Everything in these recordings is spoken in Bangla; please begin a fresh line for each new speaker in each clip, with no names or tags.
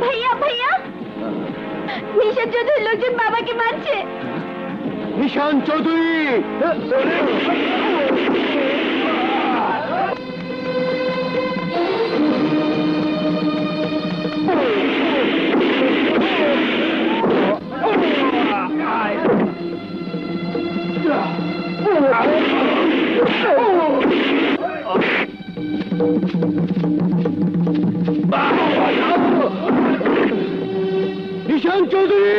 ভাইয়া ভাইয়া, নিশান চৌধুরীর লোকজন বাবাকে মারছে।
নিশান চৌধুরী! নিশান চৌধুরী!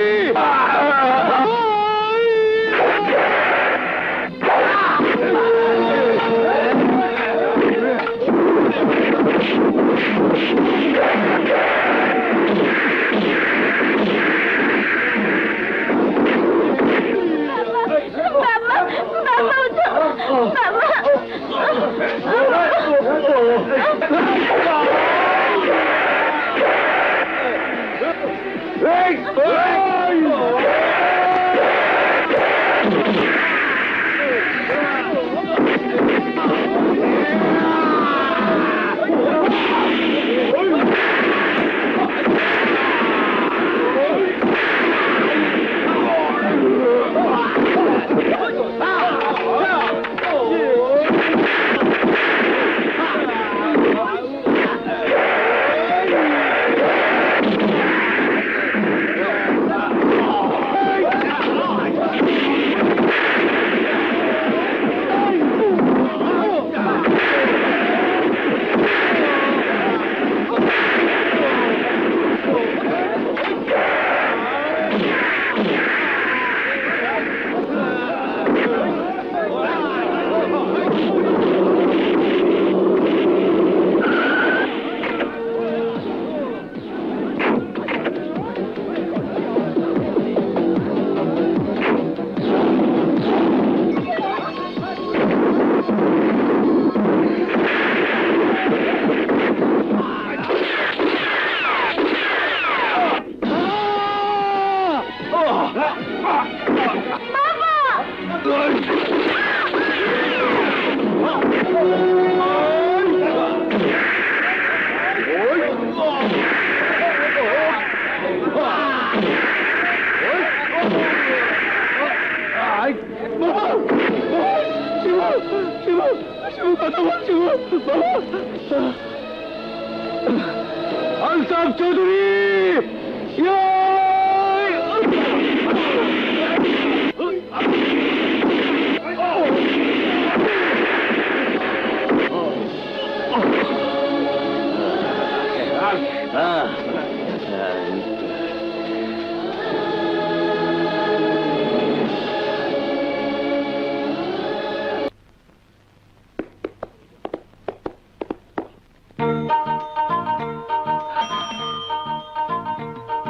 আলতাফ চৌধুরী!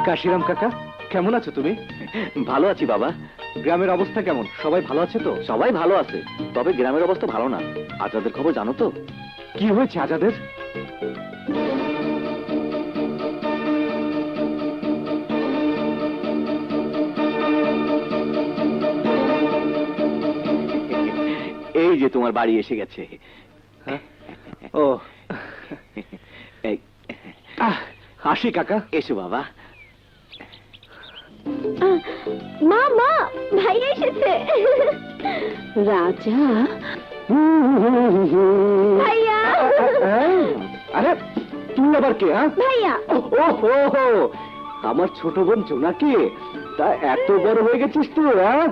কাশিরাম কাকা, কেমন আছো তুমি?
ভালো আছি বাবা।
গ্রামের অবস্থা কেমন? সবাই ভালো আছে তো?
সবাই ভালো আছে, তবে গ্রামের অবস্থা ভালো না। আজাদের খবর জানো তো?
কি হয়েছে আজাদের?
এই যে তোমার বাড়ি এসে গেছে।
ও
এই
হাসি কাকা।
এসো বাবা।
মা মা, ভাইয়া এসেছে। রাজা ভাইয়া।
আরে তুমি আবার কে?
ভাইয়া।
ও হো, আমার ছোট বোন জোনাকি। তা এত বড় হয়ে গেছিস তুই?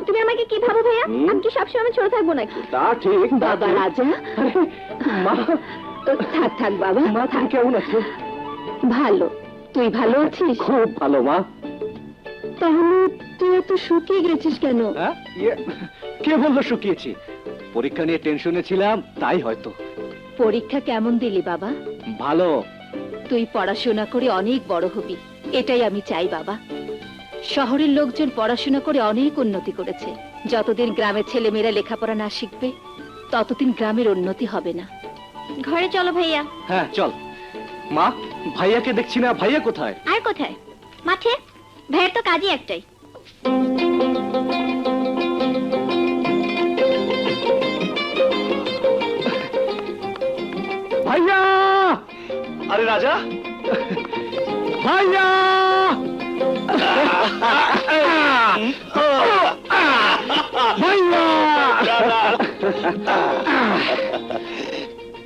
তুমি আমাকে কি ভাবো ভাইয়া? আমি কি সবসময় আমি ছোট থাকবো নাকি?
তা ঠিক
বাবা রাজা।
মা
থাক থাক বাবা।
মা তুমি কেমন আছো?
ভালো, তুই ভালো আছিস?
খুব ভালো মা।
তাহলে তুই এত শুকিয়ে গেছিস কেন?
কে বললো শুকিয়েছি? পরীক্ষা নিয়ে টেনশনে ছিলাম, তাই হয়তো।
পরীক্ষা কেমন দিলি বাবা?
ভালো।
তুই পড়াশোনা করে অনেক বড় হবি, এটাই আমি চাই বাবা। শহরের লোকজন পড়াশোনা করে অনেক উন্নতি করেছে। যতদিন গ্রামের ছেলেমেয়েরা লেখাপড়া না শিখবে, ততদিন গ্রামের উন্নতি হবে না। ঘরে চলো ভাইয়া।
হ্যাঁ চল। মা, ভাইয়াকে দেখছি না, ভাইয়া কোথায়?
আর কোথায়? মাঠে। ভাইয়ের তো কাজই একটাই।
ভাইয়া!
আরে রাজা,
ভাইয়া ভাইয়া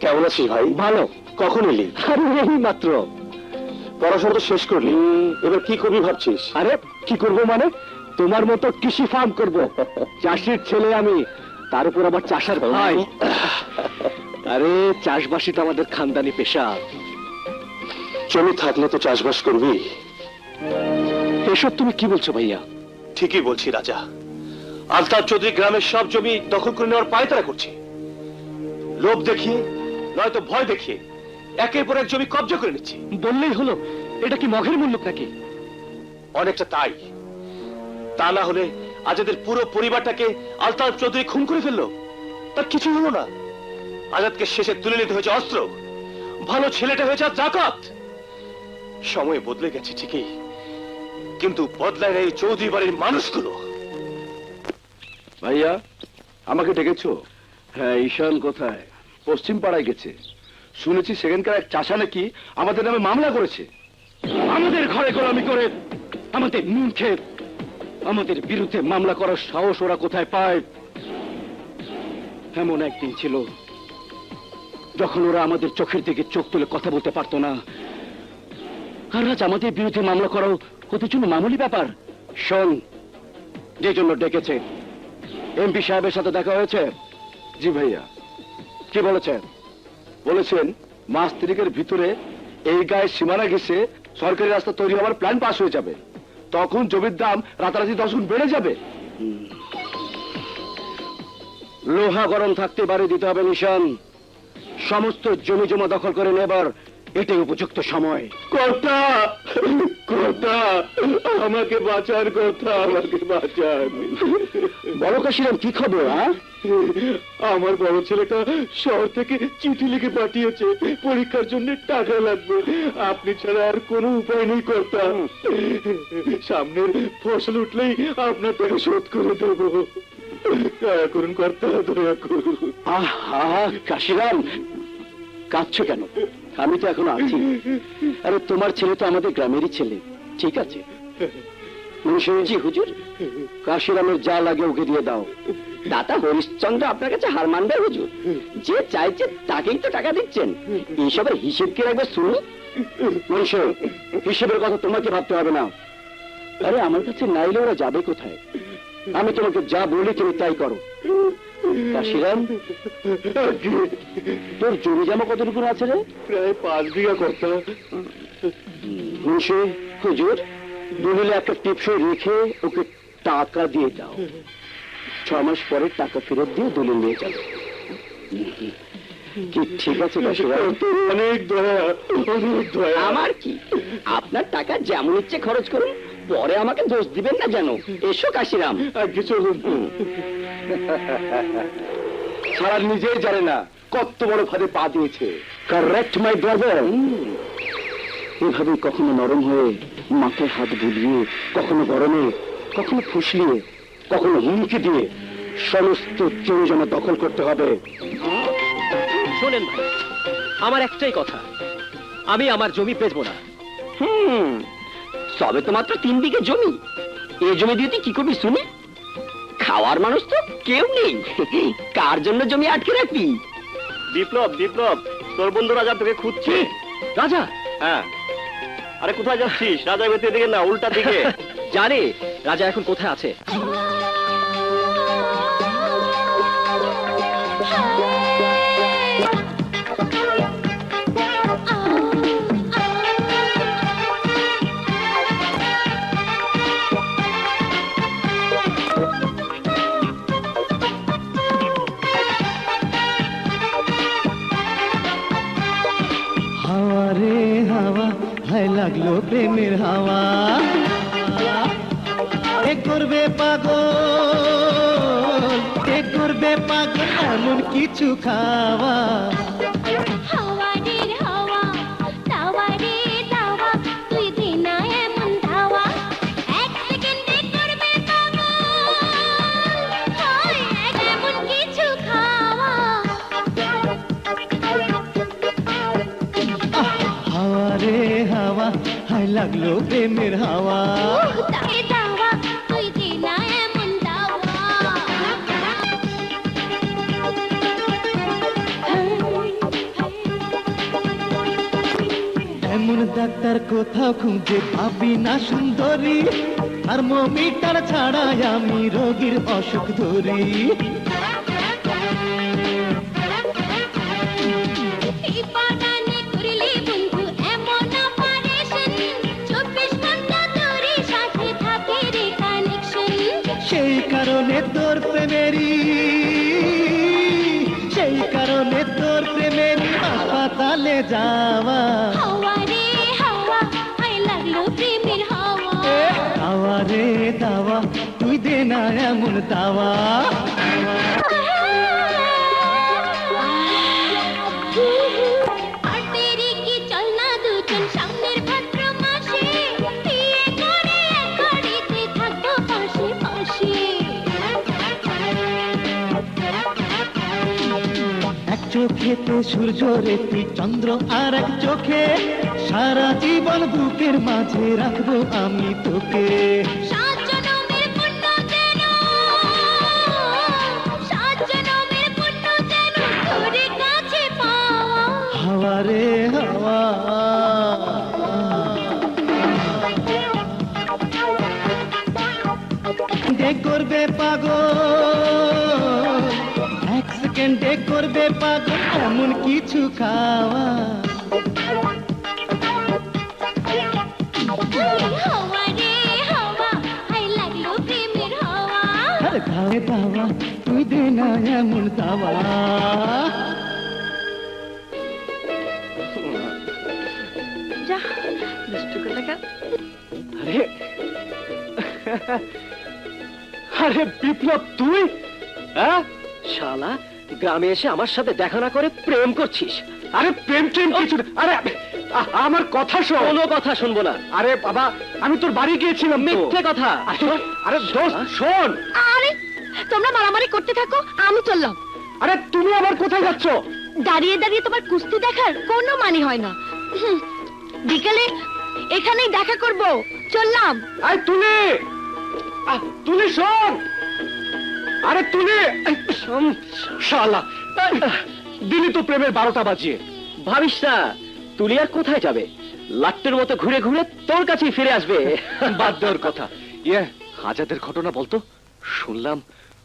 কেমন আছিস ভাই?
ভালো।
কখন এলি?
আরে এই মাত্র।
পড়াশোনা তো শেষ করলি, এবার কি করবি ভাবছিস?
আরে কি করব মানে, তোমার মতো কৃষি ফার্ম করব। চাষির ছেলে আমি, তার উপর আবার চাষার ভাই। আরে চাষবাসই তো আমাদের খানদানি পেশা।
জমি থাকলে তো চাষবাস করবি।
এসব তুমি কি বলছো ভাইয়া?
ঠিকই বলছি রাজা, আলতাফ চৌধুরী গ্রামের সব জমি দখল করে নেওয়ার পায়তারা করছে। লোভ দেখিয়ে নয়তো ভয় দেখিয়ে একের পর এক জমি কবজা করে নিচ্ছে।
বললেই হলো, এটা কি মগের মুল্লুক নাকি?
অনেকটা তাই। তা না হলে আজ এদের পুরো পরিবারটাকে আলতাফ চৌধুরী খুন করে ফেললো, তার কিছু হলো না। আজাদকে শেষে তুলে নিতে হয়েছে অস্ত্র, ভালো ছেলেটা হয়েছে আজ জাকাত। সময় বদলে গেছে ঠিকই, কিন্তু বদলায় না এই চৌধুরী বাড়ির মানুষগুলো।
ভাইয়া, আমাকে ডেকেছো? হ্যাঁ, ঈশান কোথায়? পশ্চিম পাড়ায় গেছে। শুনেছি সেখানকার এক চাষা নাকি আমাদের নামে মামলা করেছে। আমাদের ঘরে গোলামি করে, আমাদের নুন খেয়ে আমাদের বিরুদ্ধে মামলা করার সাহস ওরা কোথায় পায়? এমন একদিন ছিল যখন ওরা আমাদের চোখের দিকে চোখ তুলে কথা বলতে পারতো না, আর আজ আমাদের বিরুদ্ধে মামলা করাও ওদের জন্য মামুলি ব্যাপার। শোন, যে জন্য ডেকেছে, এমপি সাহেবের সাথে দেখা হয়েছে? জি ভাইয়া। কি বলেছে? বলেছেন মাস 3 ভিতরে এই গায়ে সীমানা ঘেঁষে সরকারি রাস্তা তৈরি হওয়ার প্ল্যান পাস হয়ে যাবে, তখন জমির দাম রাতারাতি 10 গুণ বেড়ে যাবে। লোহা গরম থাকতে বাড়ি দিতে হবে নিশান। সমস্ত জমি জমা দখল করে নেবার এটাই উপযুক্ত সময়। কর্তা, কর্তা, আমাকে বাঁচান কর্তা, আমাকে বাঁচান। বড় কাশিরাম, কি খবর? আমার বড় ছেলেটা শহর থেকে চিঠি লিখে পাঠিয়েছে, পরীক্ষার জন্য টাকা লাগবে। আপনি ছাড়া আর কোনো উপায় নেই কর্তা। সামনের ফসল উঠলেই আপনার টাকা শোধ করে দেবো। দয়া করুন কর্তা, দয়া করুন। আহা কাশিরাম, কাঁদছো কেন? আমি তো এখন আছি। আরে তোমার ছেলে তো আমাদের গ্রামেরই ছেলে, ঠিক আছে? জি হুজুর। কাশিরামের যা লাগে ওকে দিয়ে দাও। দাতা হরিশ্চন্দ্র আপনার কাছে হার মানবে হুজুর? যে চাইছে তাকেই তো টাকা দিচ্ছেন। এইসবের হিসেব কি রাখবে শুনি? মনীষ, হিসেবের কথা তোমাকে ভাবতে হবে না। আরে আমার কাছে নাইলে ওরা যাবে কোথায়? আমি তোমাকে যা বলি তুমি তাই করো। কাশিরাম, তোর জমি জমা কতটুকু আছে রে? প্রায় 5 বিঘা কর্তা। মুন্সি হুজুর, দলিলে একটা টিপসই রেখে ওকে টাকা দিয়ে দাও। 6 মাস পরে টাকা ফেরত দিয়ে দলিল নিয়ে যাবে। কি ঠিক আছে কাশিরাম? অনেক দয়া, অনেক দয়া। আমার কি, আপনার টাকা যেমন ইচ্ছে খরচ করুন, পরে আমাকে দোষ দিবেন না যেন। এসো কাশিরাম। চলুন। সারা নিজেই জানে না কত বড় ফাঁদে পা দিয়েছে। Correct my brother. এভাবে কখনো নরম হয়ে মাথায় হাত বুলিয়ে, কখনো গরমে, কখনো ফুসলিয়ে, কখনো হুমকি দিয়ে সমস্ত জমি জমা দখল করতে হবে।
শোনেন ভাই, আমার একটাই কথা, আমি আমার জমি বেচবো না।
সবে তো মাত্র 3 বিঘে জমি, এই জমি দিয়ে তুই কি করবি শুনি? খাওয়ার মানুষ তো কেউ নেই, কার জন্য জমি আটকে রাখবি?
বিপ্লব, বিপ্লব, তোর বন্ধু রাজা তোকে খুঁজছে।
রাজা?
হ্যাঁ। আরে কোথায় যাচ্ছিস? রাজা বেতে দিকে না, উল্টা দিকে।
জানে রাজা এখন কোথায় আছে?
হাওয়া রে হাওয়া, হায় লাগলো প্রেমের হাওয়া। এ করবে পাগল, এ করবে পাগল, এমন কিছু খাওয়া।
হাওয়ারের হাওয়া, তাওয়া রে তাওয়া, তুই দে না এমন ধাওয়া। 1 সেকেন্ডে করবে পাগল, হায় এমন কিছু খাওয়া।
হাওয়া রে হায় লাগলো প্রেমের হাওয়া
দাওয়া তুই দে না এমন দাওয়া
এমন ডাক্তার কোথাও খুঁজে পাবি না সুন্দরী থার্মোমিটার ছাড়াই আমি রোগীর অসুখ ধরি
এই বাগানে করলি বন্ধু এমন অপারেশন 24 ঘন্টা তোরই সাথে থাকে রে কানেকশন
সেই কারণে তোর প্রেমেরই হাসপাতালে যাওয়া
হাওয়া রে হাওয়া হায় লাগলো প্রেমের হাওয়া
দাওয়া রে দাওয়া তুই দে না এমন দাওয়া
আর দেরি কি চল না দুজন সামনের ভাদ্র মাসে বিয়ে করে এক ঘড়িতে থাকবো পাশে পাশে
এক চোখেতে সূর্য রে তুই চন্দ্র আর এক চোখে সারা জীবন বুকের মাঝে রাখবো আমি তোকে
সাত জনমের পুণ্য যেন তোর কাছে পাওয়া
হাওয়া রে হাওয়া ডে করবে পাগল এক সেকেন্ডে করবে পাগল এমন কিছু খাওয়া
হাওয়া রে হাওয়া হায় লাগলো প্রেমের হাওয়া
আরে দাওয়া দাওয়া তুই দে না এমন দাওয়া
আরে আরে বিপ্লব তুই হ্যাঁ
শালা গ্রামে এসে আমার সাথে দেখা না করে প্রেম করছিস।
আরে প্রেম কিছু না। আরে আমার কথা শোন
কোনো কথা শুনবো না।
আরে বাবা আমি তোর বাড়ি গিয়েছিলাম তো।
মিথ্যে কথা।
আরে দোস্ত শোন
আরে তোমরা মারামারি করতে থাকো আমি চললাম
আরে তুমি আবার কোথায় যাচ্ছ
দাঁড়িয়ে দাঁড়িয়ে তোমার কুস্তি দেখার কোনো মানে হয় না বিকেলে এখানেই দেখা করব চললাম
আরে তুলি শোন আরে তুলি শালা দিলি তো প্রেমের 12টা বাজিয়ে
ভাবিস না তুলি আর কোথায় যাবে, লাট্টের মতো ঘুরে ঘুরে তোর কাছেই ফিরে আসবে।
বাদ দেওয়ার কথা হাজাদের ঘটনা বলতো, শুনলাম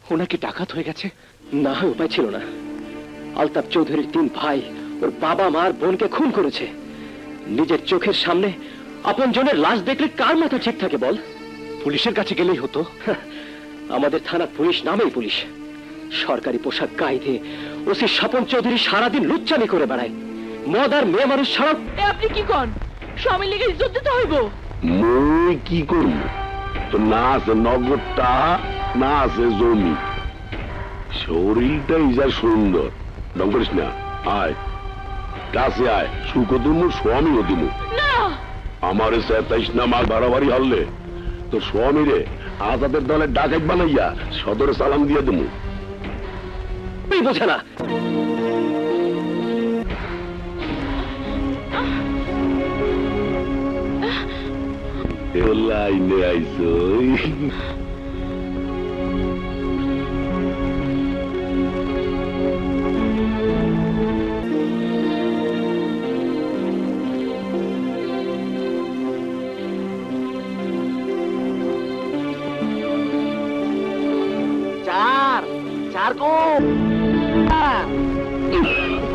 ও নাকি ডাকাত হয়ে গেছে।
না উপায় ছিল না, আলতাফ চৌধুরীর 3 ভাই ওর বাবা মার বোনকে খুন করেছে। নিজের চোখের সামনে আপন জনের লাশ দেখলে কার মাথা ঠিক থাকে বল?
পুলিশের কাছে গেলেই হতো।
আমাদের থানা পুলিশ নামেই পুলিশ, সরকারি পোশাক গায়ে দিয়ে ওসি স্বপন চৌধুরী সারাদিন লুচ্চামি করে বেড়ায়। মদ আর মেয়ে মানুষ ছাড়া
আপনি কি কন স্বামী লেগে ইজ্জত দিতে হইব?
মই কি করব, তো না আছে নগদটা, না আছে জমি, শরীরটাই যা সুন্দর। ডং করিস না, আয় কাছে আয়, সুখ দিমু স্বামীও দিমু।
না
আমারে চেতাইস না, মাল বাড়াবাড়ি হলে তোর স্বামী রে আজাদের দলে ডাকাত বানাইয়া সদরে সালাম দিয়ে দেবো।
তুই বোঝে না।
লাইনে আইসো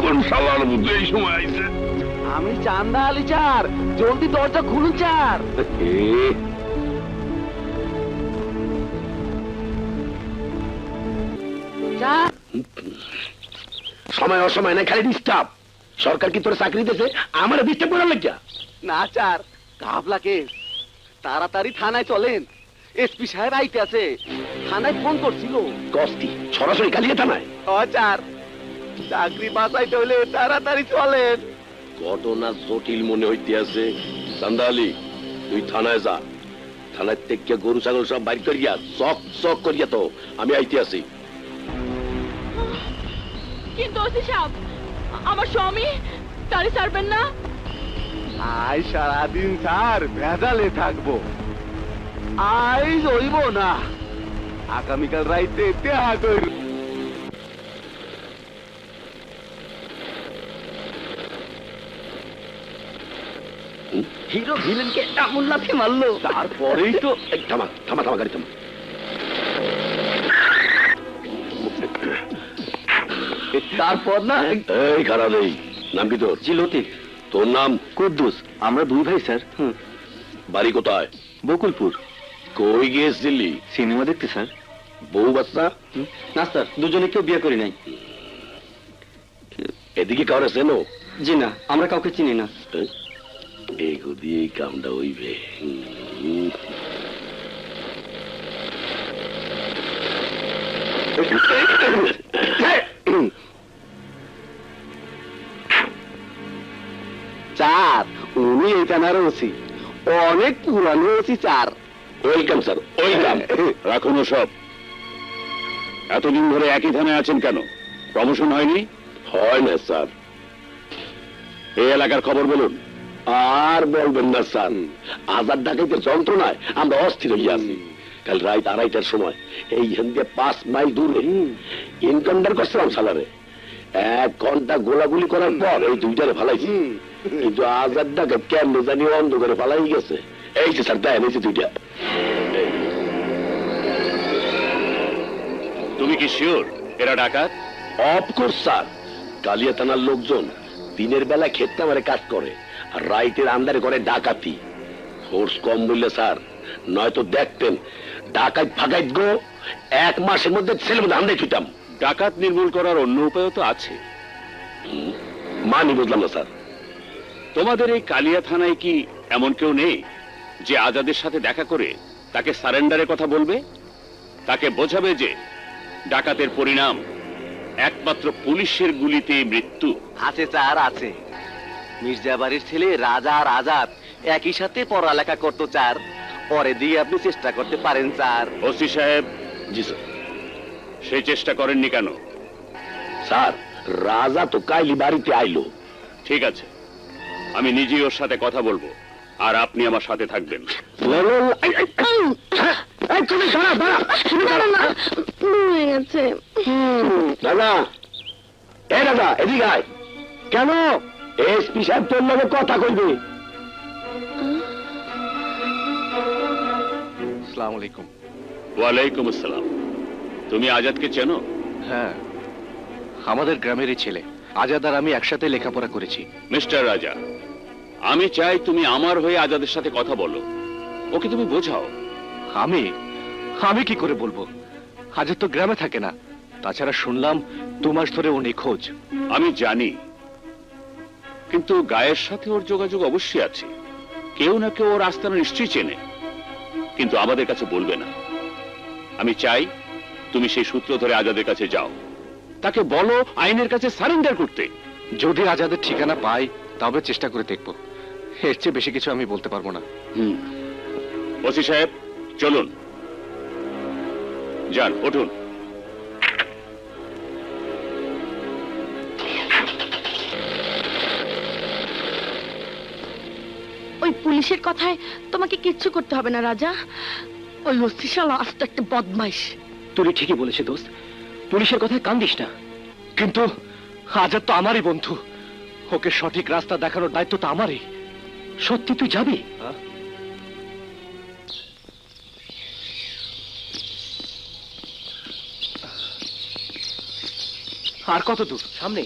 কোন শালার বুদ্ধি এই সময় আইছে?
আমি চান্দা আলী চার, জলদি দরজা খুলুন চার।
সময় অসময় না খালি ডিস্টার্ব। সরকার কি তোর চাকরি দিয়েছে আমার ডিস্টার্ব করার লাগিয়া?
না চার, কাবলা কেস, তাড়াতাড়ি থানায় চলেন, এসপি সাহেব আইতে আছে, থানায় ফোন করছিল।
কস্তি সরাসরি কালিয়ে থানায়?
চার, চাকরি বাঁচাইতে হলে তাড়াতাড়ি চলেন।
ঘটনা জটিল মনে হইতে আছে। চান্দালি তুই থানায় যা, থানায় থেকে গরু ছাগল সব বাইর করিয়া চক চক করিয়া তো আমি আইতে আছি।
কিন্তু ওসি সাহেব আমার স্বামী তাড়ি ছাড়বেন না?
আই সারাদিন স্যার ভেজালে থাকবো, আই রইব না, আগামীকাল রাইতে দেখা কইর।
হিরো ভিলেনকে এমন লাথি মারলো,
তারপরেই তো এই, থামা থামা থামা গাড়ি থামা।
তারপর না
এই খারাপ নেই, নাম কি তোর?
জি লতিফ।
তোর নাম?
কুদ্দুস। আমরা দুই ভাই স্যার।
বাড়ি কোথায়?
বকুলপুর।
কই গিয়েছিলি?
সিনেমা দেখতে স্যার।
বউ বাচ্চা?
না স্যার, দুজনে কেউ বিয়ে করি নাই।
এদিকে কাউরে চেনো?
জি না, আমরা কাউকে চিনি না।
এই দিয়ে এই কামটা হইবে।
চার, উনি এই থানার ওসি, অনেক পুরানো OC sir.
Welcome sir, welcome. রাখুন সব। এতদিন ধরে একই থানায় আছেন কেন? প্রমোশন হয়নি? হয় না স্যার। এই এলাকার খবর বলুন। আর বলবেন না স্যার, আজাদ ডাকাইতের যন্ত্রণায় আমরা অস্থির হয়ে আছি। কাল রাত 2:30টার সময় এই দিয়ে 5 মাইল দূরে এনকাউন্টার করছিলাম সালারে। 1 ঘন্টা গোলাগুলি করার পর এই দুইটারে ফালাইছি, কিন্তু আজাদ ডাকাত কেন জানি অন্ধ করে ফালাই গেছে। এই যে স্যার দেখেন, এই যে দুইটা।
তুমি কি শিওর এরা ডাকাত?
Of course sir. কালিয়া থানার লোকজন দিনের বেলা ক্ষেত কামারে কাজ করে, আর রাইতের আন্দারে করে ডাকাতি। ফোর্স কম বললে স্যার, নয়তো দেখতেন ডাকাত ফাঁকাইত গো 1 মাসের মধ্যে ছেলে মধ্যে আন্দাই ছুটাম।
ডাকাত নির্মূল করার অন্য উপায়ও তো আছে।
মানি বুঝলাম না স্যার।
তোমাদের এই কালিয়া থানায় কি এমন কেউ নেই যে আজাদের সাথে দেখা করে তাকে সারেন্ডারের কথা বলবে, তাকে বোঝাবে যে ডাকাতের পরিণাম একমাত্র পুলিশের গুলিতে মৃত্যু?
আছে স্যার, আছে। মির্জাবাড়ির ছেলে রাজা আর আজাদ একই সাথে পড়ালেখা করতো স্যার, পরে দিয়ে আপনি চেষ্টা করতে পারেন স্যার।
ওসি সাহেব,
জি স্যার।
সেই চেষ্টা করেননি কেন?
স্যার, রাজা তো কাইলি বাড়িতে আইলো।
ঠিক আছে, আমি নিজেই ওর সাথে কথা বলবো, আর আপনি আমার সাথে থাকবেন।
তুমি দাঁড়া দাঁড়া, তুমি দাঁড়া না।
হয়ে গেছে।
দাদা, এ দাদা এদিকে আয়। কেন? এসপি সাহেব তোর লগে কথা কইবে।
আসসালামু আলাইকুম।
ওয়ালাইকুম আসসালাম। তুমি আজাদকে চেনো?
হ্যাঁ, আমাদের গ্রামেরই ছেলে। আজাদ আর আমি একসাথে লেখাপড়া করেছি।
মিস্টার রাজা, আমি চাই তুমি আমার হয়ে আজাদের সাথে কথা বলো, ওকে তুমি বোঝাও।
আমি কি করে বলবো? আজাদ তো গ্রামে থাকে না। তাছাড়া শুনলাম 2 মাস ধরে ও নিখোঁজ।
আমি জানি, কিন্তু গায়ের সাথে ওর যোগাযোগ অবশ্যই আছে। কেউ না কেউ ওর আস্তানা নিশ্চয়ই চেনে, কিন্তু আমাদের কাছে বলবে না। আমি চাই তুমি সেই সূত্র ধরে আজাদের কাছে যাও, তাকে বলো আইনের কাছে সারেন্ডার করতে।
যদি আজাদের ঠিকানা পাই তবে চেষ্টা করে দেখবো, এর চেয়ে বেশি কিছু আমি বলতে পারবো না।
ওসি সাহেব, চলুন, যান, উঠুন।
ওই পুলিশের কথায় তোমাকে কিচ্ছু করতে হবে না রাজা। ওই অস্তিশালা আস্ত একটা বদমাইশ।
তুই ঠিকই বলেছে দোস্ত, পুলিশের কথায় কান দিস না।
কিন্তু আজাদ তো আমারই বন্ধু, ওকে সঠিক রাস্তা দেখানোর দায়িত্ব তো আমারই।
সত্যি তুই যাবি?
আর কত দূর?
সামনে।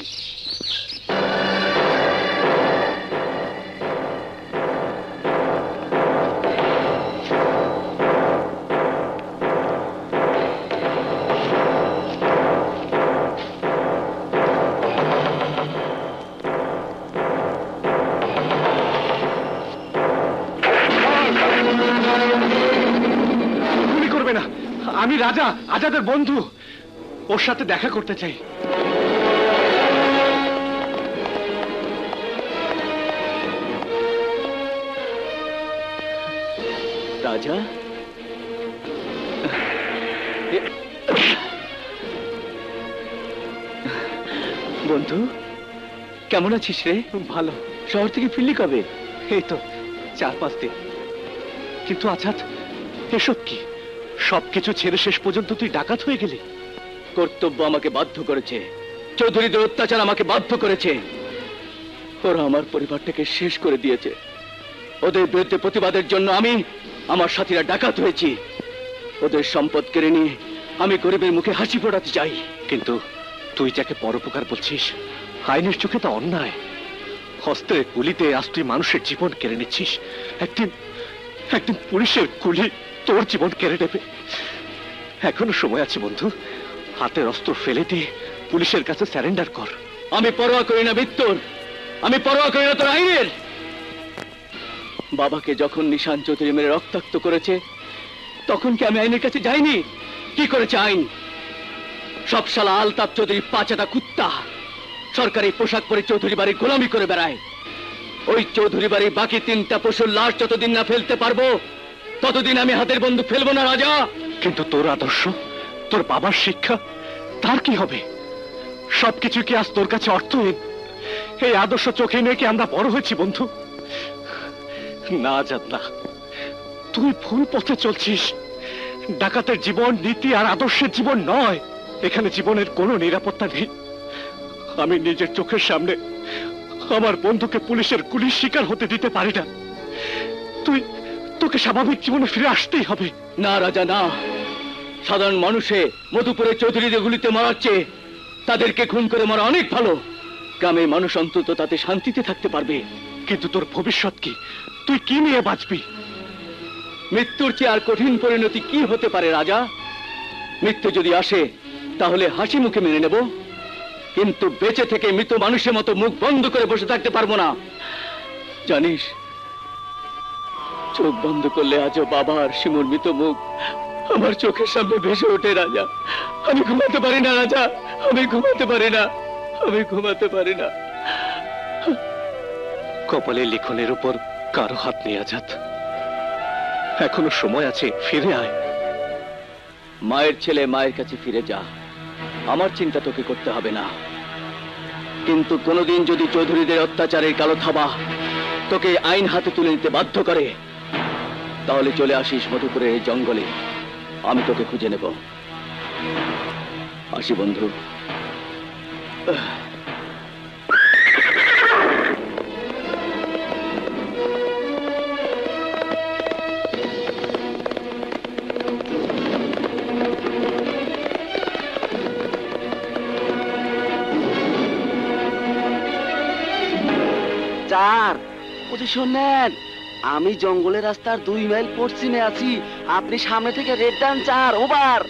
গুলি করবে না, আমি রাজা, আজাদের বন্ধু। ওর সাথে দেখা করতে চাই।
রাজা, বন্ধু কেমন আছিস রে?
ভালো।
শহর থেকে ফিরলি কবে?
এই তো 4-5 দিন। কিন্তু আজাদ, এসব কি? সবকিছু ছেড়ে শেষ পর্যন্ত তুই ডাকাত হয়ে গেলি?
কর্তব্য আমাকে বাধ্য করেছে, চৌধুরীদের অত্যাচার আমাকে বাধ্য করেছে। ওরা আমার পরিবারটাকে শেষ করে দিয়েছে। ওদের বিরুদ্ধে প্রতিবাদের জন্য আমি, আমার সাথীরা ডাকাত হয়েছি। ওদের সম্পদ কেড়ে নিয়ে আমি গরিবের মুখে হাসি ফোটাতে চাই।
কিন্তু তুই যাকে পরোপকার বলছিস, আইনের চোখে তা অন্যায়। হস্তে গুলিতে আজ তুই মানুষের জীবন কেড়ে নিচ্ছিস। একদিন একদিন পুলিশের গুলি তোর জীবন কেড়ে নেবে। এখনো সময় আছে বন্ধু, হাতের অস্ত্র ফেলে দিয়ে পুলিশের কাছে স্যারেন্ডার কর।
আমি পরোয়া করি না মৃত্যুর, আমি পরোয়া করি না তোর আইনের। বাবাকে যখন নিশান চৌধুরী মেরে রক্তাক্ত করেছে, তখন কি আমি আইনের কাছে যাইনি? কি করেছে আইন? সব শালা আলতাপ চৌধুরী পাচাটা কুত্তা সরকারি পোশাক পরে চৌধুরী বাড়ি গোলামি করে বেড়ায়। ওই চৌধুরী বাড়ি বাকি 3টা পশুর লাশ যতদিন না ফেলতে পারবো, ততদিন আমি হাতের বন্দুক ফেলবো না রাজা।
কিন্তু তোর আদর্শ, তোর বাবার শিক্ষা, তার কি হবে? সবকিছু কি আজ তোর কাছে অর্থহীন? এই আদর্শ চোখে নিয়ে কি আমরা বড় হয়েছি বন্ধু? না আজাদ না, তুই ভুল পথে চলছিস। ডাকাতের জীবন নীতি আর আদর্শের জীবন নয়। এখানে জীবনের কোনো নিরাপত্তা নেই। আমি নিজের চোখের সামনে আমার বন্ধুকে পুলিশের গুলির শিকার হতে দিতে পারি না। তোকে স্বাভাবিক জীবনে ফিরে আসতেই হবে।
না রাজা না, সাধারণ মানুষে মধুপুরে চৌধুরীদের গুলিতে মারাচ্ছে, তাদেরকে খুন করে মারা অনেক ভালো। গ্রামের মানুষ অন্তত তাতে শান্তিতে থাকতে পারবে।
কিন্তু তোর ভবিষ্যৎ কি? তুই কি নিয়ে বাঁচবি?
মৃত্যুর চেয়ে আর কঠিন পরিণতি কি হতে পারে রাজা? মৃত্যু যদি আসে তাহলে হাসি মুখে মেনে নেব, কিন্তু বেঁচে থেকে মৃত মানুষের মতো মুখ বন্ধ করে বসে থাকতে পারবো না। জানিস, চোখ বন্ধ করলে আজও বাবা আর শিমুর মৃত মুখ আমার চোখের সামনে ভেসে ওঠে রাজা। আমি ঘুমাতে পারি না রাজা, আমি ঘুমাতে পারি না, আমি ঘুমাতে পারি না।
কপালে লিখনের উপর কারো হাত নেই আজাদ। এখনো সময় আছে, ফিরে আয়।
মায়ের ছেলে মায়ের কাছে ফিরে যা, আমার চিন্তা তোকে করতে হবে না। কিন্তু কোনোদিন যদি চৌধুরীদের অত্যাচারের কালো থাবা তোকে আইন হাতে তুলে নিতে বাধ্য করে, তাহলে চলে আসিস মধুপুরের এই জঙ্গলে, আমি তোকে খুঁজে নেব। আসি বন্ধু।
চার পজিশন নেন। আমি জঙ্গলের রাস্তার 2 মাইল পশ্চিমে আছি, আপনি সামনে থেকে রেড ডান 4 ওভার।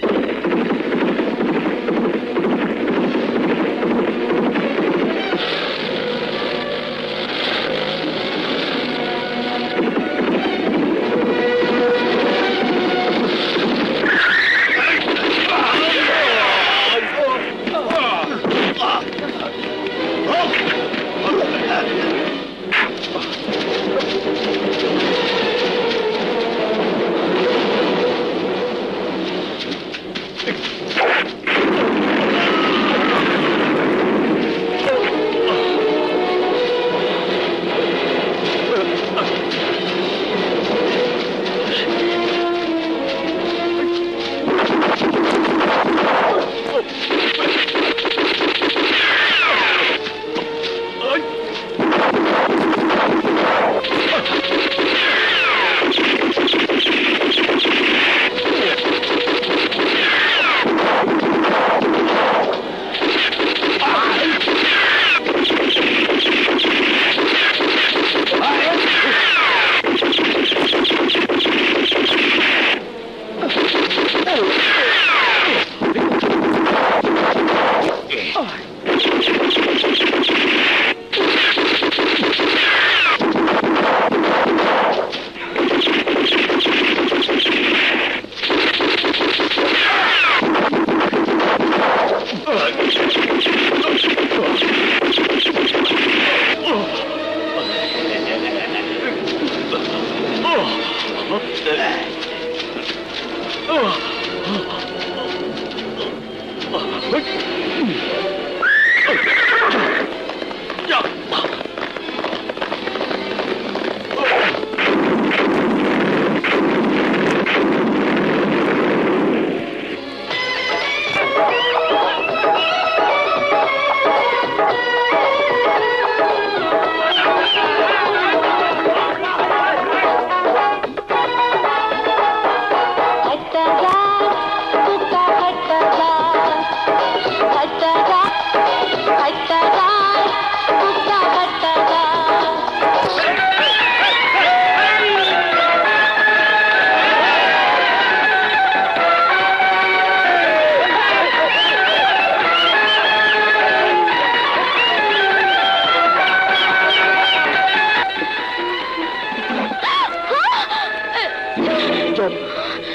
চুপ,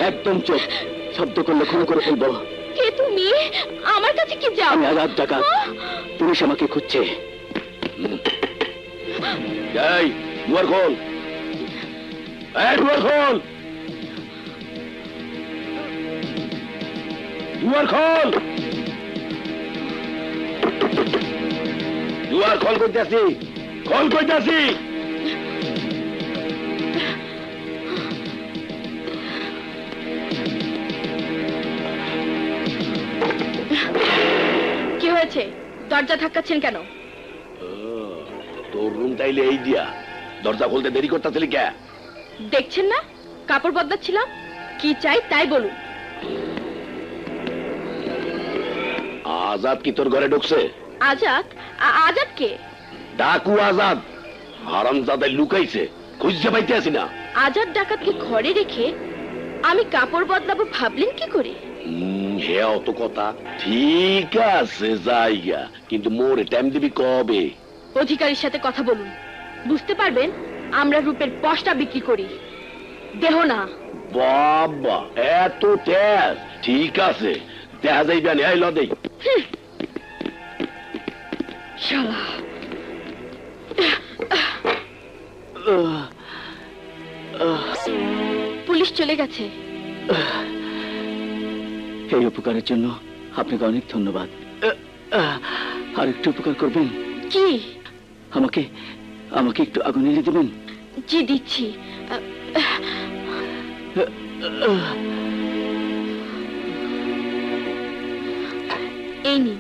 একদম চুপ। শব্দ করলে খুন করে ফেলবো।
কে তুমি? আমার কাছে কি যাও?
আমি আজাদ ডাকাত, পুলিশ আমাকে খুঁজছে।
এই দুয়ার খোল, এই দুয়ার খোল, দুয়ার খোল, দুয়ার খোল কইতাছি, খোল কইতাছি।
কি হয়েছে? দরজা ধাক্কাচ্ছেন কেন?
তোর রুম তাইলে এই দিয়া, দরজা খুলতে দেরি করতেছিলি কে?
দেখছেন না কাপড় বদলাচ্ছিলাম। কি চাই তাই বলুন।
আজাদ কি তোর ঘরে ঢুকছে?
আজাদ? আজাদ কে?
ডাকু আজাদ, হারামজাদায় লুকাইছে, খুঁজতে পাইতে আসি না।
আজাদ ডাকাতকে ঘরে রেখে আমি কাপড় বদলাবো ভাবলেন কি করে?
হে অত কথা ঠিক আছে জায়গা, কিন্তু মোরে টাইম দিবি কবে?
অধিকারীর সাথে কথা বলুন, বুঝতে পারবেন আমরা রূপের পশটা বিক্রি করি, দেহ না।
বাবা এত তেজ, ঠিক আছে দেখা যাইবে না। এই ল দেই।
শালা। পুলিশ চলে গেছে।
এই উপকারের জন্য আপনাকে অনেক ধন্যবাদ। আর একটু উপকার করবেন?
কি?
আমাকে আমাকে একটু আগুন এনে দেবেন?
জি দিচ্ছি। এই নিন।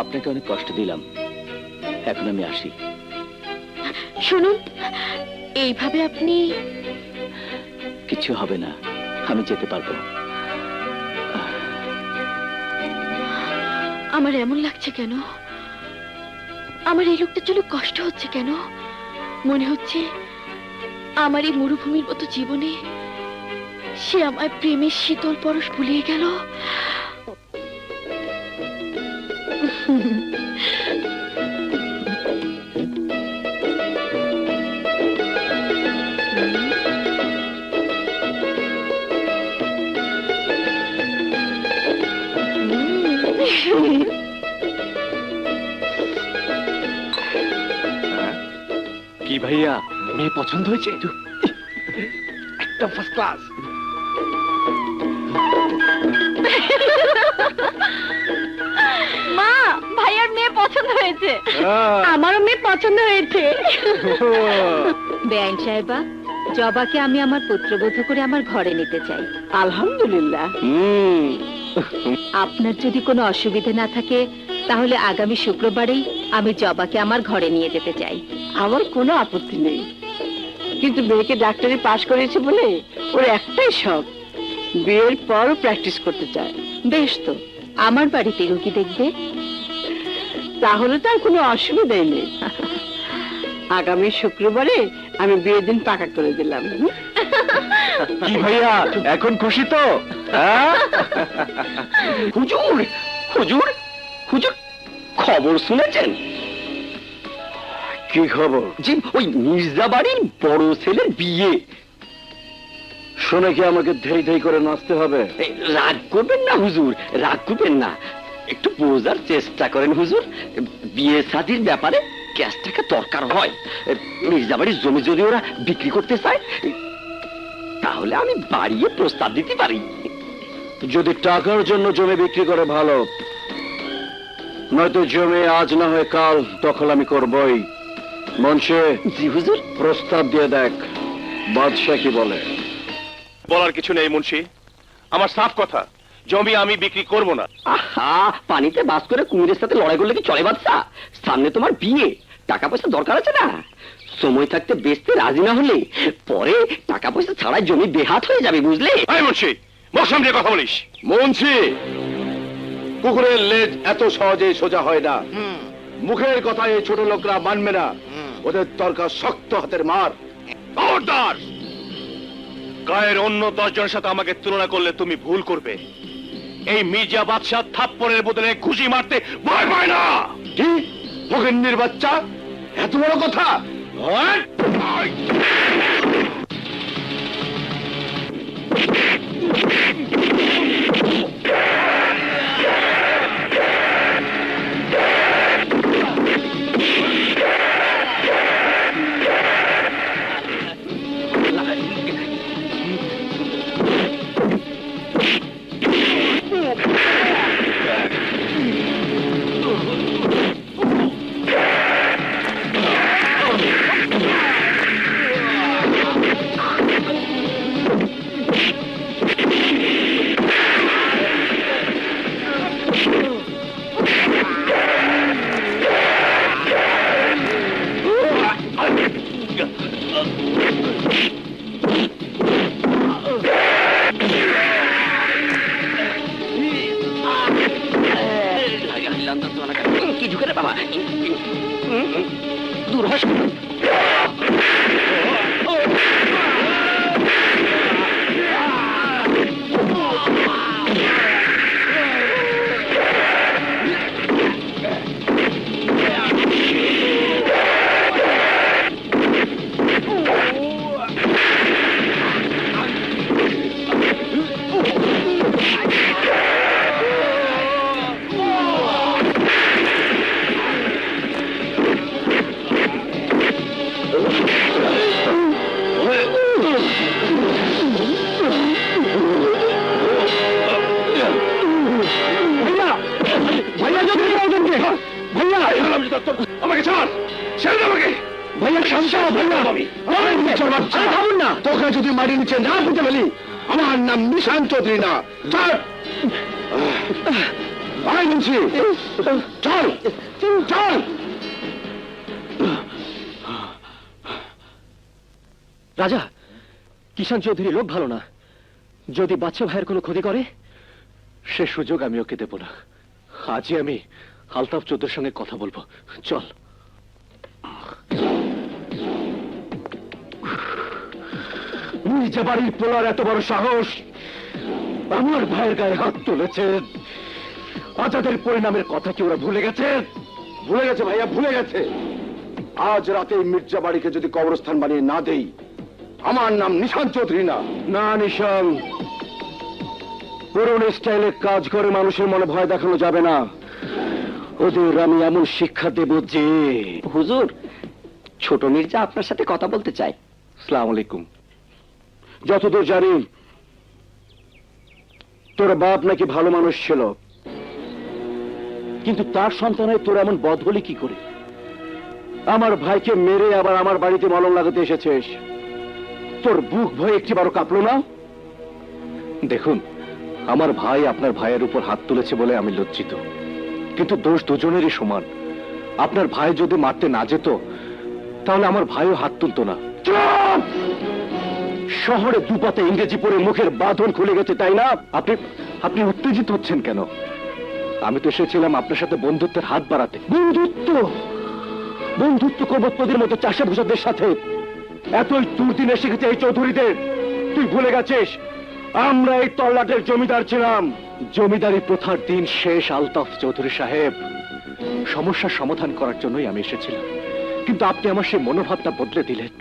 আপনাকে অনেক কষ্ট দিলাম, এখন আমি আসি।
শুনুন, এইভাবে আপনি
কিছু হবে না, আমি যেতে পারবো।
আমার এমন লাগছে কেন? আমার এই লোকটার জন্য কষ্ট হচ্ছে কেন? মনে হচ্ছে আমার এই মরুভূমির মতো জীবনে সে আমায় প্রেমের শীতল পরশ ভুলিয়ে গেল।
কি ভাইয়া, মেয়ে পছন্দ হয়েছে? একদম ফার্স্ট ক্লাস।
মা, ভাইয়ার মেয়ে পছন্দ হয়েছে। আমারও মেয়ে পছন্দ হয়েছে।
বেআইন সাহেবা, জবাকে আমি আমার পুত্রবধূ করে আমার ঘরে নিতে চাই।
আলহামদুলিল্লাহ।
আপনার যদি কোনো অসুবিধা না থাকে তাহলে আগামী শুক্রবারেই আমি জবাকে আমার ঘরে নিয়ে যেতে চাই।
আমার কোনো আপত্তি নেই, কিন্তু মেয়েকে ডাক্তারি পাশ করেছে বলে ওর একটাই শখ, বিয়ের পরও প্র্যাকটিস করতে চায়।
বেশ তো, আমার বাড়িতে রুগী দেখবে।
তাহলে তো আর কোনো অসুবিধাই নেই। আগামী শুক্রবারে আমি বিয়ের দিন পাকা করে দিলাম।
কি ভাইয়া, এখন খুশি তো?
হুজুর হুজুর হুজুর, খবর শুনেছেন?
কি খবর?
জি, ওই মির্জা বাড়ির বড় ছেলের বিয়ে।
শুনে কি আমাকে ধেই ধেই করে নাচতে হবে?
এই, রাগ করবেন না হুজুর, রাগ করবেন না, একটু বোঝার চেষ্টা করেন হুজুর। বিয়ে শাদীর ব্যাপারে ক্যাশ টাকা দরকার হয়, মির্জাবাড়ির জমি যদি ওরা বিক্রি করতে চায়, তাহলে আমি বাড়িয়ে প্রস্তাব দিতে পারি। যদি টাকার জন্য জমি বিক্রি করে ভালো, নয়তো জমি আজ না হয় কাল দখল আমি করবই। মনসে, জি হুজুর, প্রস্তাব দিয়ে দেখ বাদশাহ কি বলে।
বলার কিছু নেই মুন্সি, আমার সাফ কথা, জমি আমি বিক্রি করব না।
আহা, পানিতে বাস করে কুমিরের সাথে লড়াই করলে কি চলে বাচ্চা? সামনে তোমার বিয়ে, টাকা পয়সা দরকার আছে না? সময় থাকতে বেচতে রাজি না হলে পরে টাকা পয়সা ছাড়াই জমি বেহাত হয়ে যাবে, বুঝলে?
এই মুন্সি, মুখ সামনে কথা বলিস।
মুন্সি, কুকুরের লেজ এত সহজে সোজা হয় না। মুখের কথা এই ছোট লোকরা মানবে না, ওদের দরকার শক্ত হাতের মার।
খবরদার, গায়ের অন্য 10 জনের সাথে আমাকে তুলনা করলে তুমি ভুল করবে। এই মির্জা বাদশাহ থাপ্পড়ের বদলে ঘুষি মারতে ভয় পায় না।
কি ফকিন্নির বাচ্চা, এত বড় কথা? কি ঝুঁকে রে বাবা, দূর হস।
আমাকে ছাড়, ছেড়ে দে আমাকে।
ভাইয়া শান্ত হও, ভাইয়া। তোকে যদি মারি নিচে না পুঁতে ফেলি, আমার নাম নিশান চৌধুরী না। চল চল চল।
রাজা, কিষান চৌধুরী লোক ভালো না। যদি বাচ্চা ভাইয়ের কোনো ক্ষতি করে, সে সুযোগ আমি ওকে দেব না। আজই আমি আলতাফ চৌধুরীর সঙ্গে কথা বলবো। চল। মির্জাবাড়ির পোলার এত বড় সাহস, আমার ভাইয়ের গায়ে হাত তুলেছে। আজাদের পরিণামের কথা কি ওরা ভুলে গেছে?
ভুলে গেছে ভাইয়া, ভুলে গেছে। আজ রাতে মির্জা বাড়িকে যদি কবরস্থান বানিয়ে না দেই, আমার নাম নিশান চৌধুরী না। না নিশান, পুরনো স্টাইলে কাজ করে মানুষের মনে ভয় দেখানো যাবে না। ওদের আমি এমন শিক্ষা দেব যে। হুজুর, ছোট মির্জা আপনার সাথে কথা বলতে চাই। আসসালামু আলাইকুম। যতদূর জানি তোর বাপ নাকি ভালো মানুষ ছিল, কিন্তু তার সন্তানের তোর এমন বদ হলি কি করে? আমার ভাইকে মেরে আবার আমার বাড়িতে মলম লাগাতে এসেছিস। তোর বুক ভয়ে একটিবারও কাঁপলো না?
দেখুন, আমার ভাই আপনার ভাইয়ের উপর হাত তুলেছে বলে আমি লজ্জিত, কিন্তু দোষ দুজনেরই সমান। আপনার ভাই যদি মারতে না যেত, তাহলে আমার ভাইও হাত তুলতো না।
চুপ! শহরে দুপাতে ইংরেজি পড়ে মুখের বাঁধন খুলে গেছে, তাই না?
আপনি আপনি উত্তেজিত হচ্ছেন কেন? আমি তো এসেছিলাম আপনার সাথে বন্ধুত্বের হাত বাড়াতে।
বন্ধুত্ব? বন্ধুত্ব করবো তোদের মতো চাষা ভুষাদের সাথে? এতই দুর্দিন এসে গেছে এই চৌধুরীদের, তুই ভুলে গেছিস আমরা এই তল্লাটের জমিদার ছিলাম।
জমিদারি প্রথার দিন শেষ আলতাফ চৌধুরী সাহেব। সমস্যার সমাধান করার জন্যই আমি এসেছিলাম, কিন্তু আপনি আমার সেই মনোভাবটা বদলে দিলেন।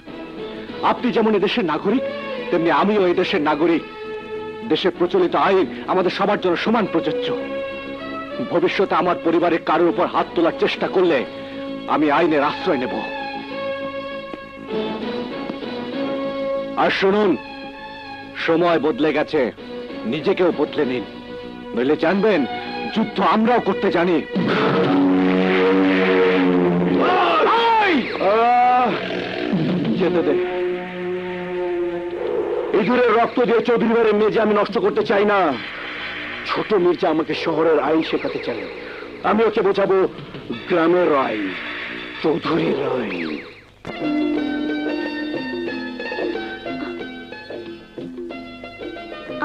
আপনি যেমন এদেশের নাগরিক, তেমনি আমিও এই দেশের নাগরিক। দেশে প্রচলিত আইন আমাদের সবার জন্য সমান প্রযোজ্য। ভবিষ্যতে আমার পরিবারের কারোর উপর হাত তোলার চেষ্টা করলে আমি আইনের আশ্রয় নেব। আর শুনুন, সময় বদলে গেছে, নিজেকেও বদলে নিন, নইলে জানবেন যুদ্ধ আমরাও করতে জানি।
যেতে দে। ইঁদুরের রক্ত দিয়ে চৌধুরী বাড়ির মেয়ে আমি নষ্ট করতে চাই না। ছোট মির্জা আমাকে শহরের আইন শেখাতে চাই, আমি ওকে বোঝাবো গ্রামের আইন, চৌধুরীর আইন।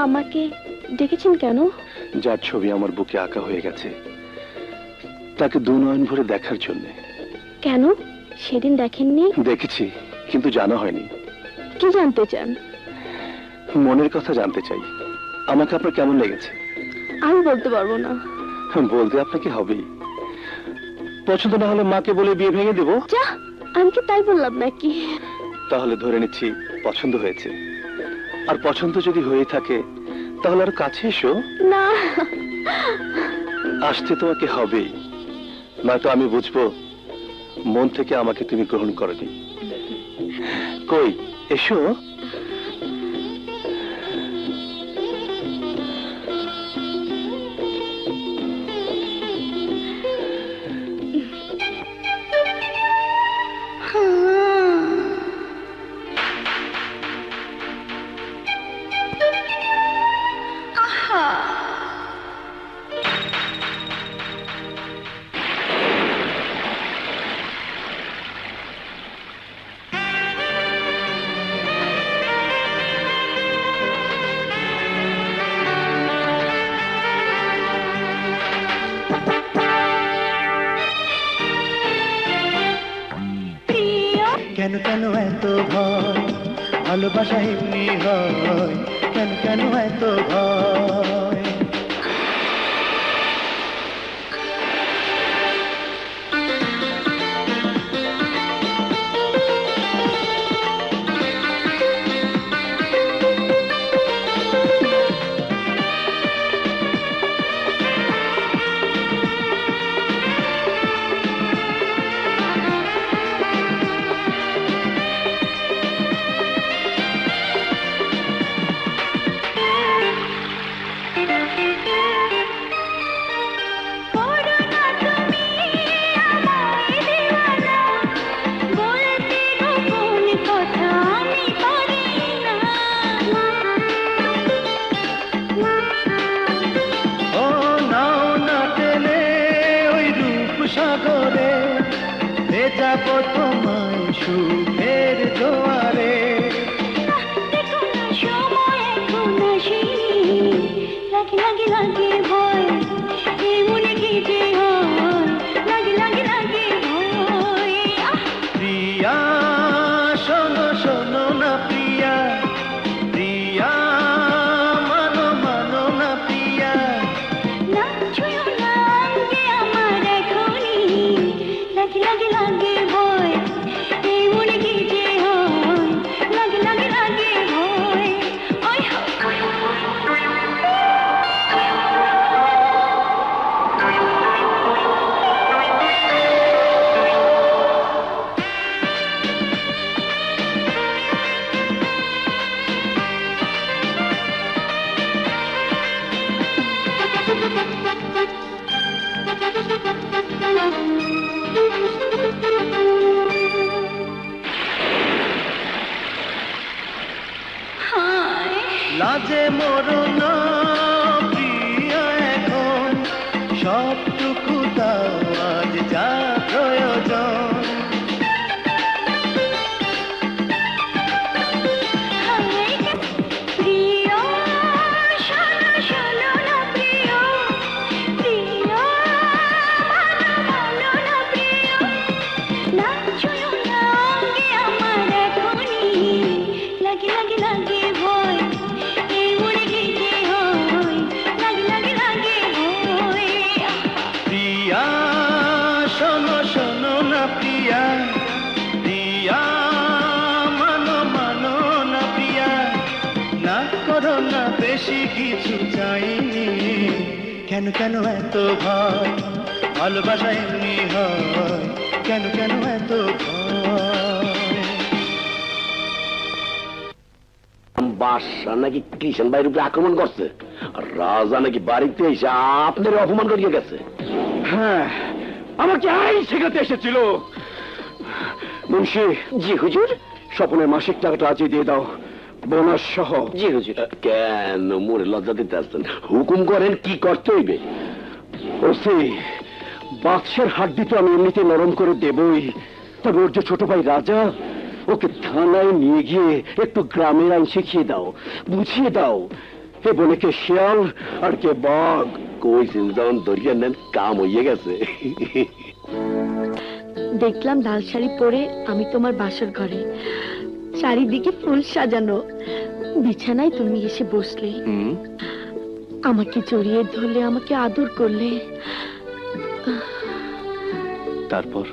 আমাকে ডেকেছেন কেন?
যার ছবি আমার বুকে আঁকা হয়ে গেছে, তাকে দু নয়ন ভরে দেখার জন্য।
কেন সেদিন দেখেননি?
দেখেছি, কিন্তু জানা হয়নি।
কি জানতে চান?
মনের কথা জানতে চাই। আমাকে আপনার কেমন লেগেছে?
আমি বলতে পারবো না।
বলতে আপনাকে হবেই। পছন্দ না হলে মাকে বলে বিয়ে ভেঙে দেব।
যা, আমি কি তাই বললাম নাকি?
তাহলে ধরে নিচ্ছি পছন্দ হয়েছে। আর পছন্দ যদি হয়ে থাকে তাহলে আর কাছে এসো।
না,
আসতে তোমাকে হবেই, নয়তো আমি বুঝবো মন থেকে আমাকে তুমি গ্রহণ করনি। কই এসো।
কেন কেন এত ভয়, ভালোবাসা এমনি হয়, কেন কেন এত ভয়? সাগরে ভেজাবো তোমায় সুখের জোয়ারে।
সময় এখন আসেনি, লাগে লাগে লাগে ভয়, এই মনে কি যে হয়, লাগে লাগে লাগে ভয়।
প্রিয়া শোনো শোনো না প্রিয়া, প্রিয়া মানো মানো না প্রিয়া।
না ছুঁয়ো না অঙ্গে আমার এখনই, লাগে লাগে লাগে ভয়, এই মনে কি যে হয়, লাগে লাগে লাগে ভয়। ওই
লাজে মরো না প্রিয়া এখন, সবটুকু দাও আজ যা প্রয়োজন।
প্রিয় শোনো শোনো না প্রিয়, প্রিয় মানো মানো না প্রিয়, না ছুঁয়ো না অঙ্গে আমার এখনই, লাগে লাগে লাগে ভয়, এই মনে কি যে হয়, লাগে লাগে লাগে ভয়।
প্রিয়া শোনো শোনো না প্রিয়া, প্রিয়া মানো মানো না প্রিয়া। না করো না বেশি কিছু চাইনি, কেন কেন এত ভয়, ভালোবাসা এমনি হয়, কেন কেন এত ভয়?
বাদশা নাকি কৃষণ ভাইয়ের উপরে আক্রমণ করছে, আর রাজা নাকি বাড়িতে এসে আপনার অপমান করিয়ে গেছে। হ্যাঁ, আমাকে আইন শেখাতে এসেছিল। মুন্সি। জি হুজুর। স্বপনের মাসিক টাকাটা আজই দিয়ে দাও, বোনাস সহ। জি হুজুর। কেন মোরে লজ্জা দিতে আসছেন? হুকুম করেন, কি করতে হইবে? ওসি, বাদশার হাড্ডি তো আমি এমনিতে নরম করে দেবই, তবে ওর যে ছোট ভাই রাজা, ওকে থানায় নিয়ে গিয়ে একটু গ্রামের আইন শিখিয়ে দাও, বুঝিয়ে দাও এ বলে কে শিয়াল আর কে বাঘ। কইছেন যখন ধরিয়ে নেন, কাম হইয়ে গেছে।
দেখলাম লাল শাড়ি পরে আমি তোমার বাসর ঘরে, চারিদিকে ফুল সাজানো, বিছানায় তুমি এসে বসলে, আমাকে জড়িয়ে ধরলে, আমাকে আদর করলে।
তারপর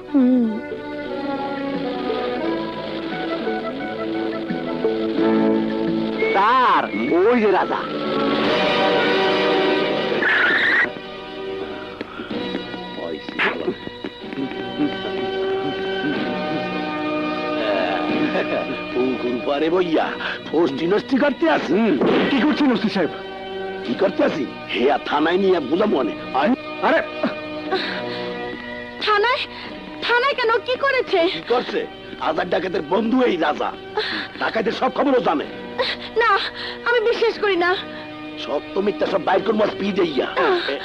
তার ওই যে রাজা। পারে বইয়া ফষ্টি নষ্টি করতে আছি।
কি করছেন ওসি সাহেব?
কি করতে আছি? হে থানায় নিয়ে বুঝাবো মনে। আরে
থানায়? থানায় কেন? কি করেছে?
কি করছে? আজাদ ডাকাতের বন্ধু এই রাজা, ডাকাতের সব খবরও জানে।
না, আমি বিশ্বাস করি না।
সত্য মিথ্যা সব বাইর করবো স্পিড ইয়া।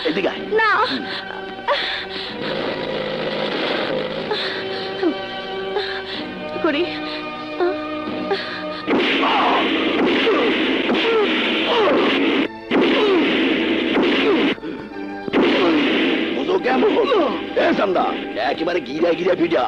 এদিকে আয়।
না, কি করি?
বুঝো কেমন? এ সান্দা, একেবারে গিরা গিরা ভিড়া।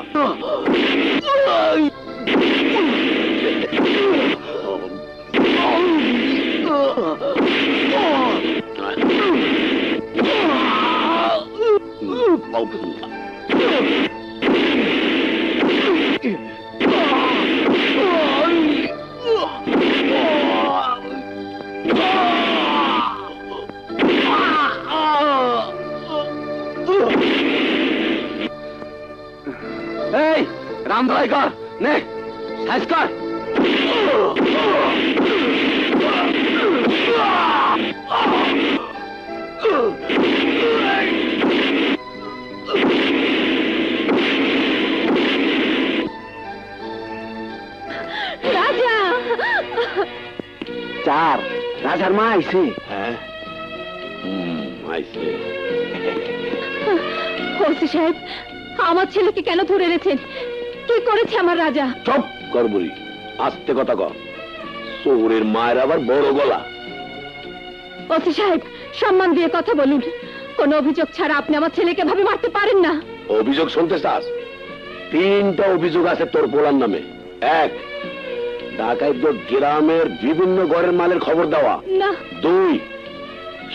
এই রামধলাই কর, নে সাইজ কর।
রাজা!
চার রাজার মা আইছে। হ্যাঁ, আইছে।
ওসি সাহেব, আমার ছেলেকে কেন ধরে এনেছেন? কি করেছে আমার রাজা?
চুপ কর বুড়ি, আস্তে কথা কর। শহরের মায়ের আবার বড় গলা।
ওসি সাহেব, সম্মান দিয়ে কথা বলুন। কোন অভিযোগ ছাড়া আপনি আমার ছেলেকে ভাবে মারতে পারেন না।
অভিযোগ শুনতে চাস? তিনটা অভিযোগ আছে তোর পোলার নামে। এক, ডাকাইত গ্রামের বিভিন্ন ঘরের মালের খবর দেওয়া।
না।
দুই,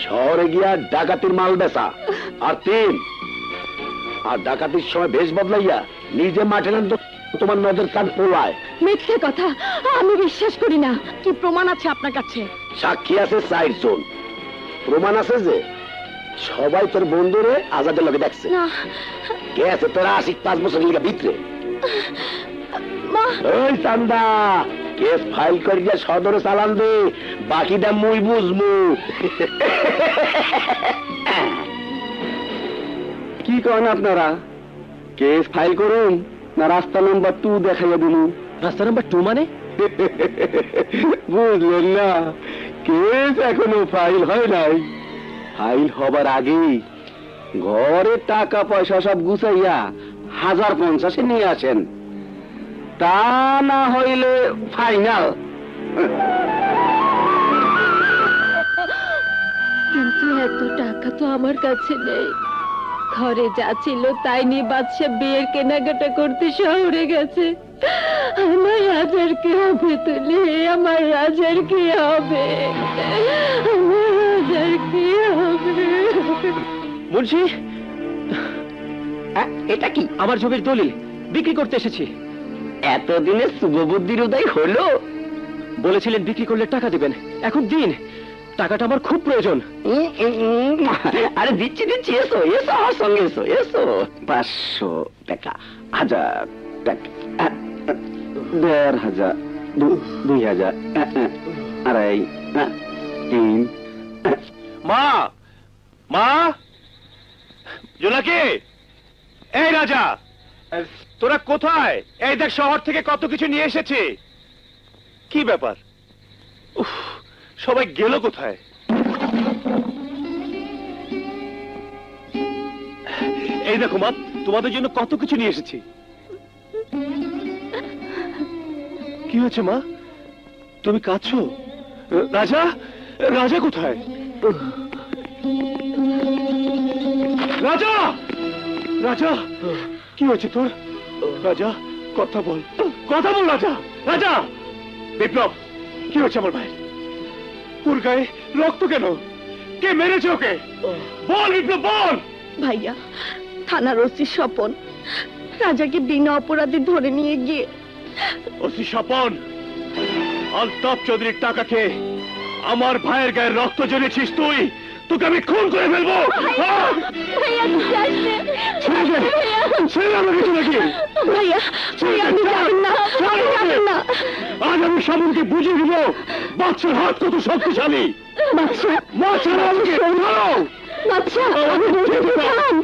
শহরে গিয়া ডাকাতির মাল বেচা। আর তিন, আর ডাকাতির সময় বেশ বদলাইয়া নিজে মাঠে নাম তোমার নজর কান পোলায়।
মিথ্যে কথা, আমি বিশ্বাস করি না।
কি প্রমাণ আছে আপনার কাছে?
সাক্ষী আছে 4 জন। প্রমাণ আছে যে সবাই তোর বন্ধুরে আজাদের লগে দেখছে।
না।
কে আছে তোরা 5 বছর লিগা ভিতরে?
মা!
ওই চান্দা, কেস ফাইল করিয়া সদরে চালান দে, বাকিটা মুই বুঝমু। কি করেন আপনারা? কেস ফাইল করুন না রাস্তা নাম্বার 2 দেখাইয়া দিলু?
রাস্তা নাম্বার 2 মানে?
বুঝলেন না? কেস এখনো ফাইল হয় নাই। ফাইল হবার আগেই ঘরে টাকা পয়সা সব গুছাইয়া 1050 নিয়ে আসেন, তা না হইলে ফাইনাল।
কিন্তু এত টাকা তো আমার কাছে নেই। ঘরে যা ছিল তাই নিয়ে বাদশা বিয়ের কেনাকাটা করতে শহরে গেছে। আমার রাজার কি হবে তুলি? আমার রাজার কি হবে? আমার রাজার কি হবে?
মুন্সি,
এটা কি?
আমার জমির দলিল বিক্রি করতে এসেছি।
এতদিনে শুভবুদ্ধির উদয় হলো?
বলেছিলেন বিক্রি করলে টাকা দিবেন, এখন দিন।
টাকাটা আমার খুব প্রয়োজন।
আরে দিচ্ছি দিচ্ছি, এসো এসো আমার সঙ্গে, এসো এসো। 500 টাকা, 1000 টাকা, 1500, 2000, 2.5, 3।
মা, মা, জোনাকি, এই রাজা, তোরা কোথায়? এই দেখ শহর থেকে কত কিছু নিয়ে এসেছি। কি ব্যাপার? উফ, সবাই গেল কোথায়? এই দেখো মা, তোমাদের জন্য কত কিছু নিয়ে এসেছি। কি হয়েছে মা? তুমি কাঁদছো? রাজা, রাজা কোথায়? রাজা, রাজা, কি হয়েছে তোর? রাজা, কথা বল, কথা বল রাজা। রাজা, বিপ্লব, কি হয়েছে আমার ভাই? ওর গায়ে রক্ত কেন? কে মেরেছে ওকে? বল বিপ্লব, বল।
ভাইয়া, থানার ওসি স্বপন রাজাকে বিনা অপরাধে ধরে নিয়ে গিয়ে
ওসি স্বপন, আলতাফ চৌধুরীর টাকা খেয়ে আমার ভাইয়ের গায়ে রক্ত জড়িয়েছিস তুই। তোকে আমি খুন করে ফেলবো।
ভাইয়া তুই যাস নে।
ছেড়ে দে, ছেড়ে দে আমাকে নাকি।
ভাইয়া ভাইয়া আপনি যাবেন না, আপনি যাবেন না।
আজ আমি সামনকে বুঝিয়ে দিব বাচ্চার হাত কত শক্তিশালী।
বাচ্চা
বাচ্চার আমাকে ধরো।
বাচ্চা আমি বলছি থাম।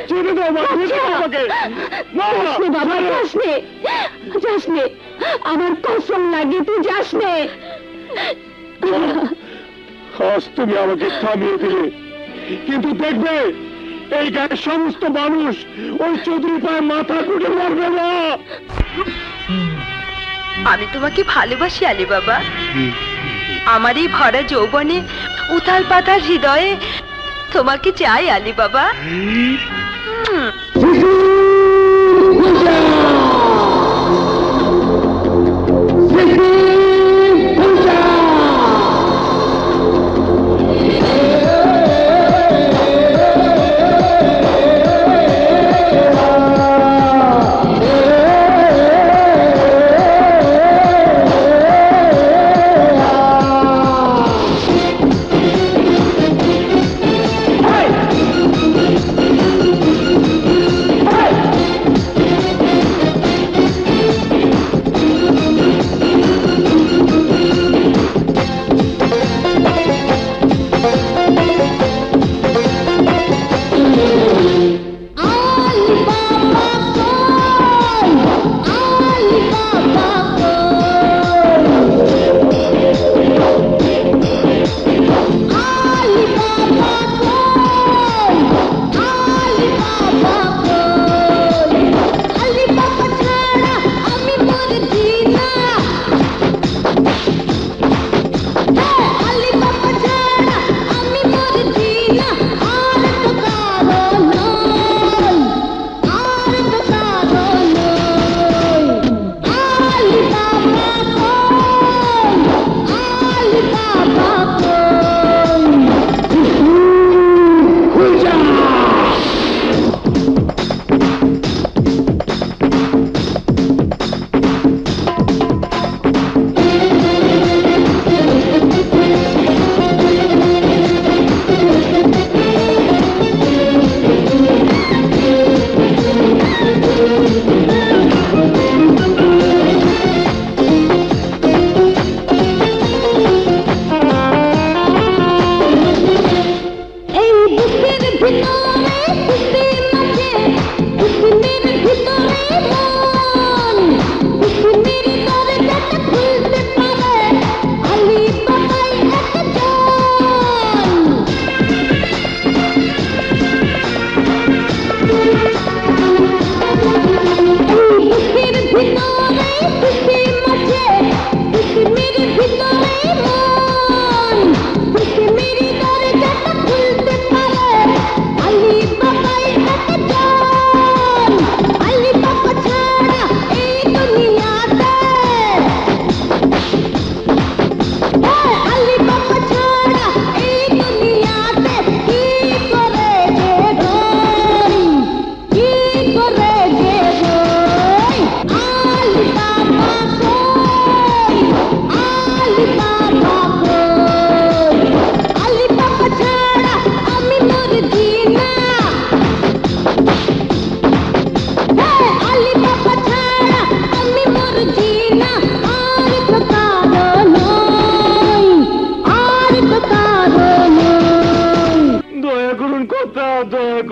ছেড়ে দাও মা, ছেড়ে দাও আমাকে। না,
যাস নে বাবা, যাস নে, যাস নে, আমার কসম লাগে তুই যাস নে।
আজ তুমি আমাকে থামিয়ে দিলে, কিন্তু দেখবে এই গায়ের সমস্ত মানুষ ওই চৌধুরী পায়ে মাথা কুটে মরবে না।
আমি তোমাকে ভালোবাসি আলী বাবা। আমার এই ভরা যৌবনে, উথাল পাতাল হৃদয়ে তোমাকে চাই আলী বাবা।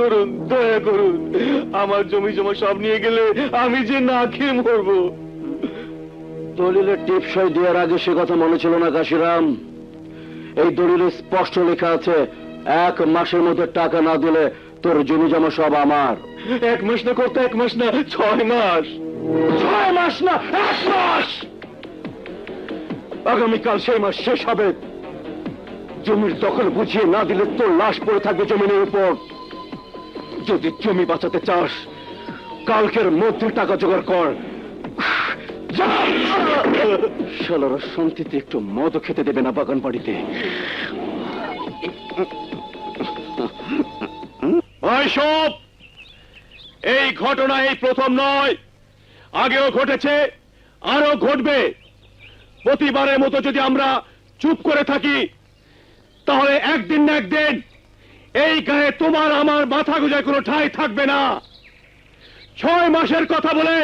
করুন, দয়া করুন। আমার জমি জমা সব নিয়ে গেলে আমি যে না খেয়ে মরবো। দলিলে টিপসই দেওয়ার আগে সে কথা মনে ছিল না কাশিরাম? এই দলিলে স্পষ্ট লেখা আছে 1 মাসের মধ্যে টাকা না দিলে তোর জমি জমা সব আমার। 1 মাস না করতে 1 মাস না 6 মাস। 6 মাস না 1 মাস। আগামীকাল সেই মাস শেষ হবে। জমির দখল বুঝিয়ে না দিলে তোর লাশ পড়ে থাকবে জমিনের উপর। যদি জমি বাঁচাতে চাস কালকের মধ্যে টাকা জোগাড় কর। শালারা শান্তিতে একটু মদও খেতে দেবে না বাগান বাড়িতে।
সব এই ঘটনা এই প্রথম নয়, আগেও ঘটেছে, আরো ঘটবে। প্রতিবারের মতো যদি আমরা চুপ করে থাকি তাহলে একদিন না একদিন এই গায়ে তোমার আমার মাথা গোজায় কোনো ঠাঁই থাকবে না। 6 মাসের কথা বলে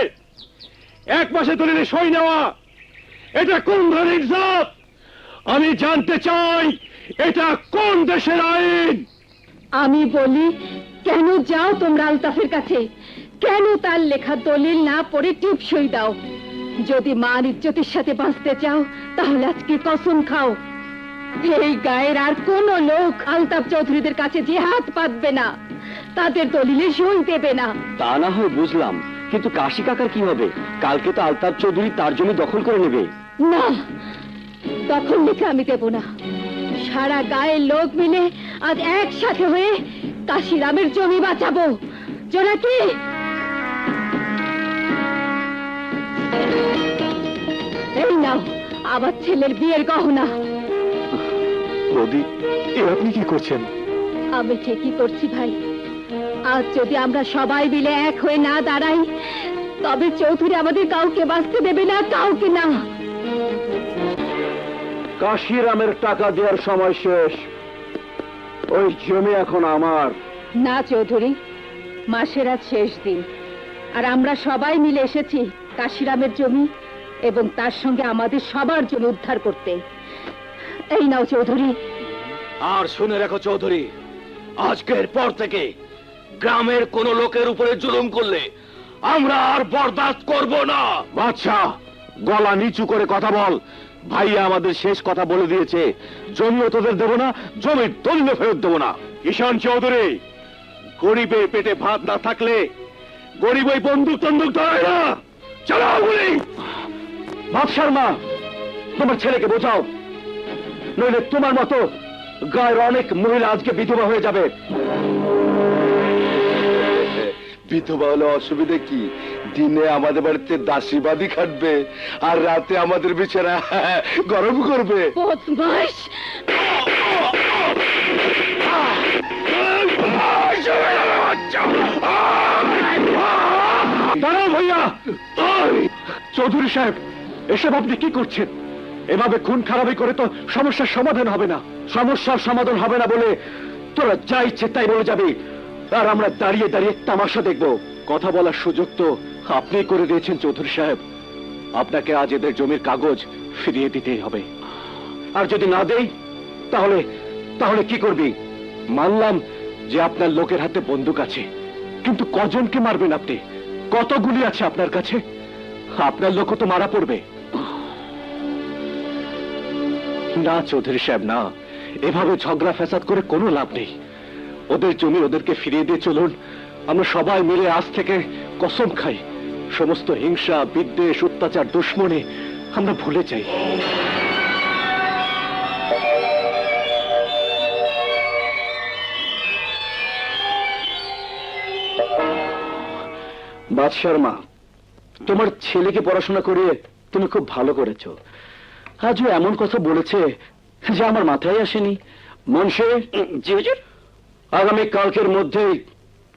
1 মাসে দলিলে সই নেওয়া, এটা কোন ধরনের ইনসাফ? আমি জানতে চাই এটা কোন দেশের আইন?
আমি বলি, কেন যাও তোমরা আলতাফের কাছে? কেন তার লেখা দলিল না পড়ে টিপসই দাও? যদি মান ইজ্জতের সাথে বাঁচতে চাও তাহলে আজকে কসম খাও, এই গায়ের আর কোন লোক আলতাফ চৌধুরীদের কাছে যে হাত পাতবে না, তাদের দলিলে সই দেবে না।
তা না হয় বুঝলাম, কিন্তু কাশি কাকার কি হবে? কালকে তো আলতাফ চৌধুরী তার জমি দখল করে নেবে।
না, দখল লিখে আমি দেব না। সারা গায়ের লোক মিলে আজ একসাথে হয়ে কাশিরামের জমি বাঁচাবো। জোনাকি, এই নাও আবার ছেলের বিয়ের গহনা।
বৌদি, এ আপনি কি করছেন?
আমি ঠিকই করছি ভাই। আজ যদি আমরা সবাই মিলে এক হয়ে না দাঁড়াই তবে চৌধুরী আমাদের কাউকে বাঁচতে দেবে না, কাউকে না।
কাশিরামের টাকা দেওয়ার সময় শেষ। ওই জমি এখন আমার।
না চৌধুরী, মাসের আজ শেষ দিন, আর আমরা সবাই মিলে এসেছি কাশিরামের জমি এবং তার সঙ্গে আমাদের সবার জমি উদ্ধার করতে। এই নাও চৌধুরী।
আর শুনে রাখো চৌধুরী, আজকের পর থেকে গ্রামের কোন লোকের উপরে জুলুম করলে আমরা আর বরদাস্ত করব না।
বাচ্চা, গলা নিচু করে কথা বল। ভাইয়া আমাদের শেষ কথা বলে দিয়েছে, জমিও তোদের দেবো না, জমির দলিল ফেরত দেবো না।
কিষান চৌধুরী, গরিবের পেটে ভাত না থাকলে গরিব ওই বন্দুক টন্দুক ধরে না। চালাও গুলি।
বাপ শর্মা, তোমার ছেলেকে বোঝাও, নইলে তোমার মতো গায়ের অনেক মহিলা আজকে বিধবা হয়ে যাবে।
বিধবা হলে অসুবিধা কি? দিনে আমাদের বাড়িতে দাসীবাদী খাটবে আর রাতে আমাদের বিছানা গরম করবে।
বদমাশ!
দাঁড়াও ভাইয়া! চৌধুরী সাহেব, এসব আপনি কি করছেন? এভাবে খুন খারাপি করে তো সমস্যার সমাধান হবে না।
সমস্যার সমাধান হবে না বলে তোরা যা ইচ্ছে তাই বলে যাবি, আর আমরা দাঁড়িয়ে দাঁড়িয়ে তামাশা দেখবো।
কথা বলার সুযোগ তো আপনি করে দিয়েছেন চৌধুরী সাহেব। আপনাকে আজ এদের জমির কাগজ ফিরিয়ে দিতেই হবে।
আর যদি না দেই তাহলে তাহলে কি করবি?
মানলাম যে আপনার লোকের হাতে বন্দুক আছে, কিন্তু কজনকে মারবেন আপনি? কত গুলি আছে আপনার কাছে? আপনার লোক তো মারা পড়বে। না চৌধুরী সাহেব, না, এভাবে ঝগড়া ফ্যাসাদ করে কোনো লাভ নেই। ওদের জমি ওদেরকে ফিরিয়ে দিয়ে চলুন। আমরা সবাই মিলে আজ থেকে কসম খাই, সমস্ত হিংসা, বিদ্বেষ, অত্যাচার, দুশ্মনী আমরা ভুলে যাই।
বাদশার মা, তোমার ছেলেকে পড়াশোনা করিয়ে তুমি খুব ভালো করেছো। আজও এমন কথা বলেছে যে আমার মাথায় আসেনি। মনসে, জি হুজুর, আগামী কালকের মধ্যেই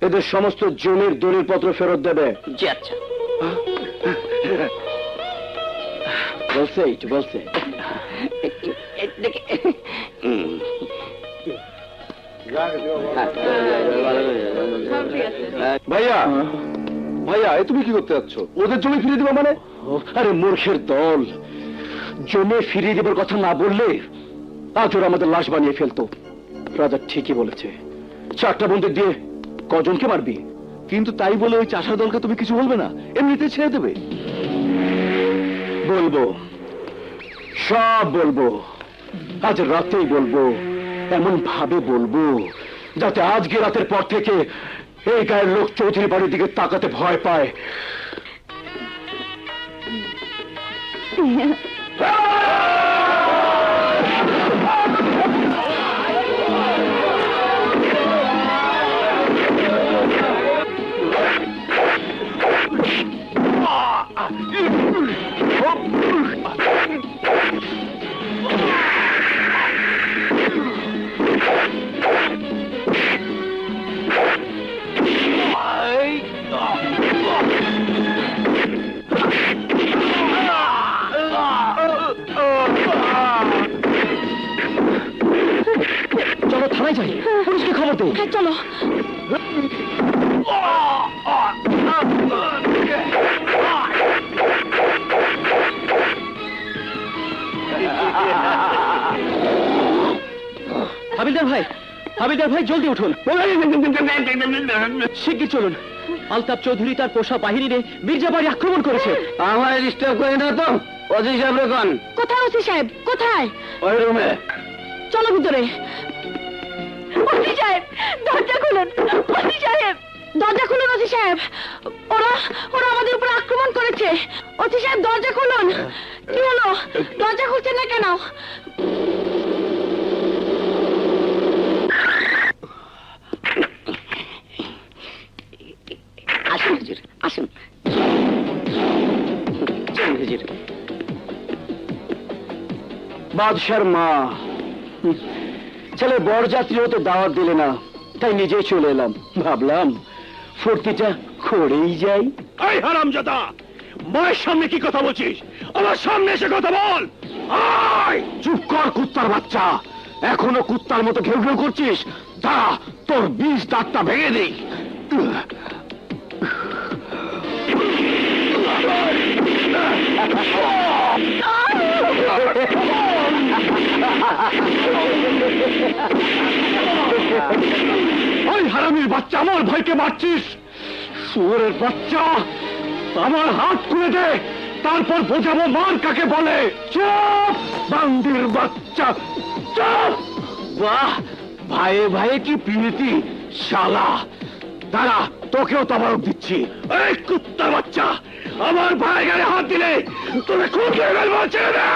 এদের সমস্ত জমির দলিল পত্র ফেরত দেবে। জি আচ্ছা। বলছে একটু বলছে।
ভাইয়া, ভাইয়া, এ তুমি কি করতে যাচ্ছ? ওদের জমি ফিরিয়ে দিবা মানে?
আরে মূর্খের দল, জমি ফিরিয়ে দেবার কথা না বললে আজ ওরা আমাদের লাশ বানিয়ে ফেলতো। রাজা ঠিকই বলেছে, 4টা বন্দুক দিয়ে কজনকে মারবি? কিন্তু তাই বলে ওই চাষা দলকে তুমি কিছু বলবে না, এমনিতে ছেড়ে দেবে? বলবো, সব বলবো, আজ রাতেই বলবো, এমন ভাবে বলবো যাতে আজকে রাতের পর থেকে এই গায়ের লোক চৌধুরী বাড়ির দিকে তাকাতে ভয় পায়। চলো থানায় যাই, পুলিশকে খবর দে।
হ্যাঁ চলো।
হাবিলদার ভাই, হাবিলদার ভাই জলদি উঠুন, শিগগির চলুন। আলতাফ চৌধুরী তার পোষা বাহিনী নিয়ে মির্জা বাড়ি আক্রমণ করেছে।
আমার ডিস্টার্ব করে না তো? ওসি সাহেব রেখন
কোথায় ওসি সাহেব, কোথায়?
ওই রুমে।
চলো ভিতরে। ওসি সাহেব দরজা খুলুন, ওসি সাহেব দরজা খুলুন, ওসি সাহেব ওরা ওরা আমাদের উপর আক্রমণ করেছে। ওসি সাহেব দরজা খুলুন। কি হলো, দরজা খুলছেন না কেন?
আসুন হুজুর, আসুন। চলুন হুজুর।
বাদশার মা ছেলে বরযাত্রী হতে দাওয়াত দিলে না, তাই নিজেই চলে এলাম। ভাবলাম ফুর্তিটা করেই যাই।
এই হারামজাদা, মায়ের সামনে কি কথা বলছিস? আমার সামনে এসে কথা বল। আয়!
চুপ কর কুত্তার বাচ্চা, এখনো কুত্তার মতো ঘেউ ঘেউ করছিস? দাঁড়া, তোর 20 দাঁতটা ভেঙে দিই।
ওই হারামির বাচ্চা, আমার ভাইকে মারছিস? শুয়োরের বাচ্চা, আমার হাত খুলে দে, তারপর বোঝাবো মার কাকে বলে। চুপ বান্দির বাচ্চা, চুপ।
বাহ, ভাইয়ে ভাইয়ে কি প্রীতি শালা। দাঁড়া, তোকেও তবারক দিচ্ছি।
এই কুত্তার বাচ্চা, আমার ভাই গায়ে হাত দিলে তোকে খুব করে ফেলবো, ছেড়ে দে।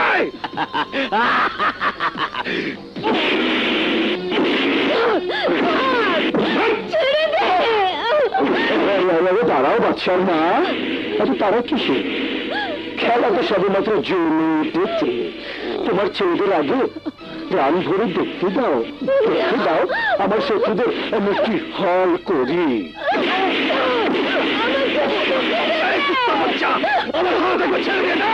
দাঁড়াও বাচ্চার মা, এত তারা কিসে? খেলা তো সবেমাত্র জমে উঠেছে। তোমার ছেলেদের আগে প্রাণ ভরে দেখতে দাও, দেখতে দাও আমার শত্রুদের আমি কি হল করি।
আমার হাত একবার ছেড়ে দে।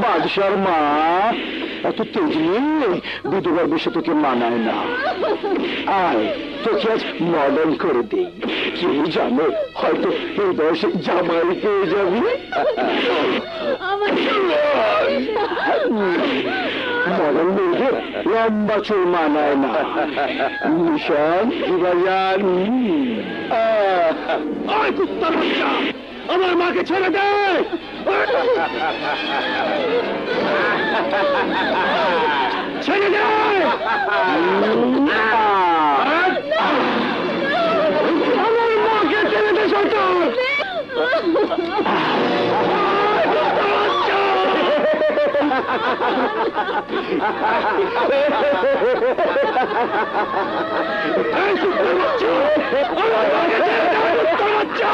বাদশার মা, এত তেজ নিয়ে বিধবার বেশে তোকে মানায় না। আয়, তোকে আজ মডেল করে দেই। কেউ জানে, হয়তো এই বয়সে জামাই পেয়ে যাবি। মডেল মেয়েদের লম্বা চুল মানায় না। নিশান ভাইয়ান।
আয় কুত্তার বাচ্চা, আমার মাকে ছেড়ে দে। ছেড়ে দে। আমার মাকে ছেড়ে দে শয়তান। এই কুত্তার বাচ্চা, আমার মাকে ছেড়ে দে, কুত্তার বাচ্চা।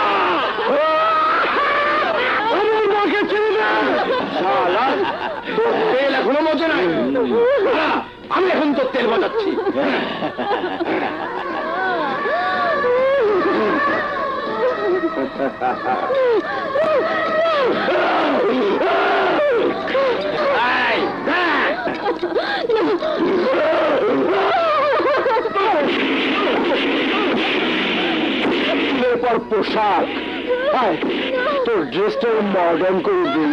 আমার মাকে ছেড়ে দে।
শালা, তোর তেল এখনো মজা নাই। আমি এখন তোর তেল বাজাচ্ছি। পর পোশাক, আয়, তোর ড্রেসটা মডার্ন করে দিন।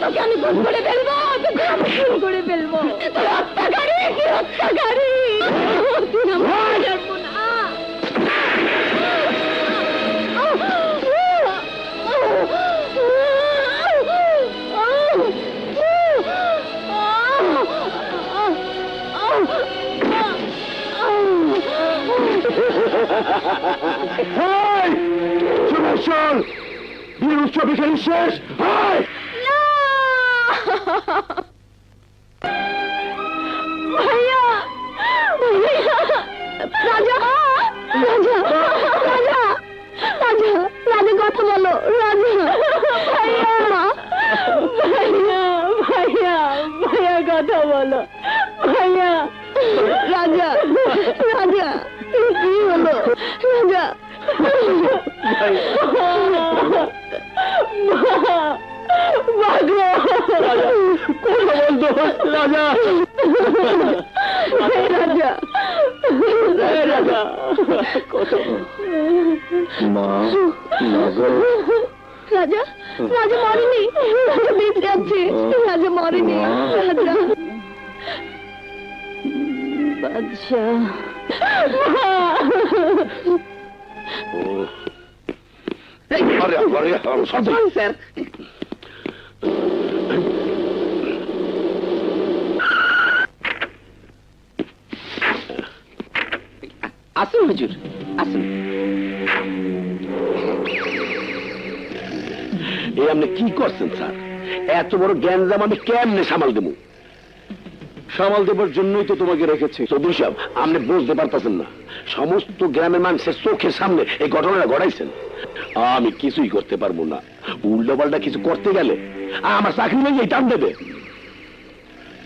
তোকে আমি খুন করে ফেলবো, তোকে আমি খুন করে ফেলবো। তোর হত্যাকারী, কি হত্যাকারী! তুই আমাকে ছাড়বো না।
চল, বিয়ের উৎসব এখানে শেষ। হায়!
ভাইয়া, ভাইয়া, রাজা, রাজা, রাজা, রাজা, রাজা কথা বলো, রাজা, ভাইয়া, ভাইয়া, ভাইয়া, ভাইয়া কথা বলো, ভাইয়া, রাজা, রাজা, কি হলো, রাজা,
রাজা, মা,
রাজা, রাজা মরেনি, রাজা বেঁচে আছে, রাজা মরেনি, রাজা, বাদশাহ,
স্যার, আসুন হুজুর, আসুন। এই আপনি কি করছেন স্যার? এত বড় জ্ঞানজাম আমি কেমনে সামাল দেবো? সামাল দেবার জন্যই তো তোমাকে রেখেছে। চৌধুরী সাহেব, আপনি বুঝতে পারতেছেন না, সমস্ত গ্রামের মানুষের চোখের সামনে এই ঘটনাটা ঘটাইছেন। আমি কিছুই করতে পারবো না। উল্টো পাল্টা কিছু করতে গেলে আমার চাকরি নেই, টান দেবে।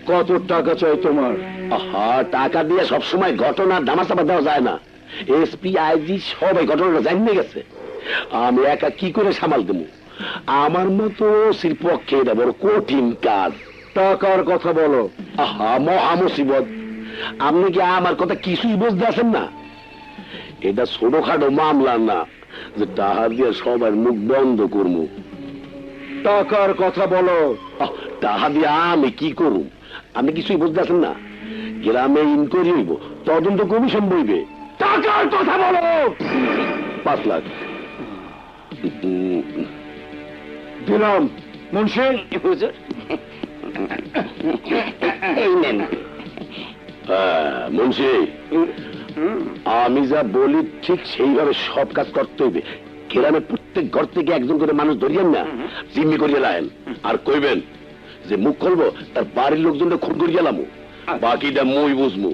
কত টাকা চাই তোমার? আহা, টাকা দিয়ে সবসময় ঘটনা দামাচাপা দেওয়া যায় না। এসপি, আইজি সবাই ঘটনাটা জানিয়ে গেছে। আমি একা কি করে সামাল দেবো? আমার মতো ওসির পক্ষে এটা বড় কঠিন কাজ। টাকার কথা বলো। আহা, মহা মুসিবত। আপনি কি আমার কথা কিছুই বুঝতে আছেন না? এটা ছোটখাটো মামলা না যে টাকা দিয়ে সবার মুখ বন্ধ করবো। টাকার কথা বলো। টাকা দিয়ে আমি কি করব? আপনি কিছুই বুঝতে আছেন না? গ্রামে ইনকোয়ারি হইব, তদন্ত কমিশন বইবে। টাকার কথা বলো। 5 লাখ দিলাম। মুন্সি, হুজুর, এই নেন। মুন্সি, আমি যা বলি ঠিক সেইভাবে সব কাজ করতে হইবে। গ্রামের প্রত্যেক ঘর থেকে একজন করে মানুষ ধরিয়েন না, জিম্মি করিয়ে লায়েন। আর কইবেন যে মুখ খুলবো তার বাড়ির লোকজনকে খুন করিয়ে লামু, বাকিটা মই বুঝমু।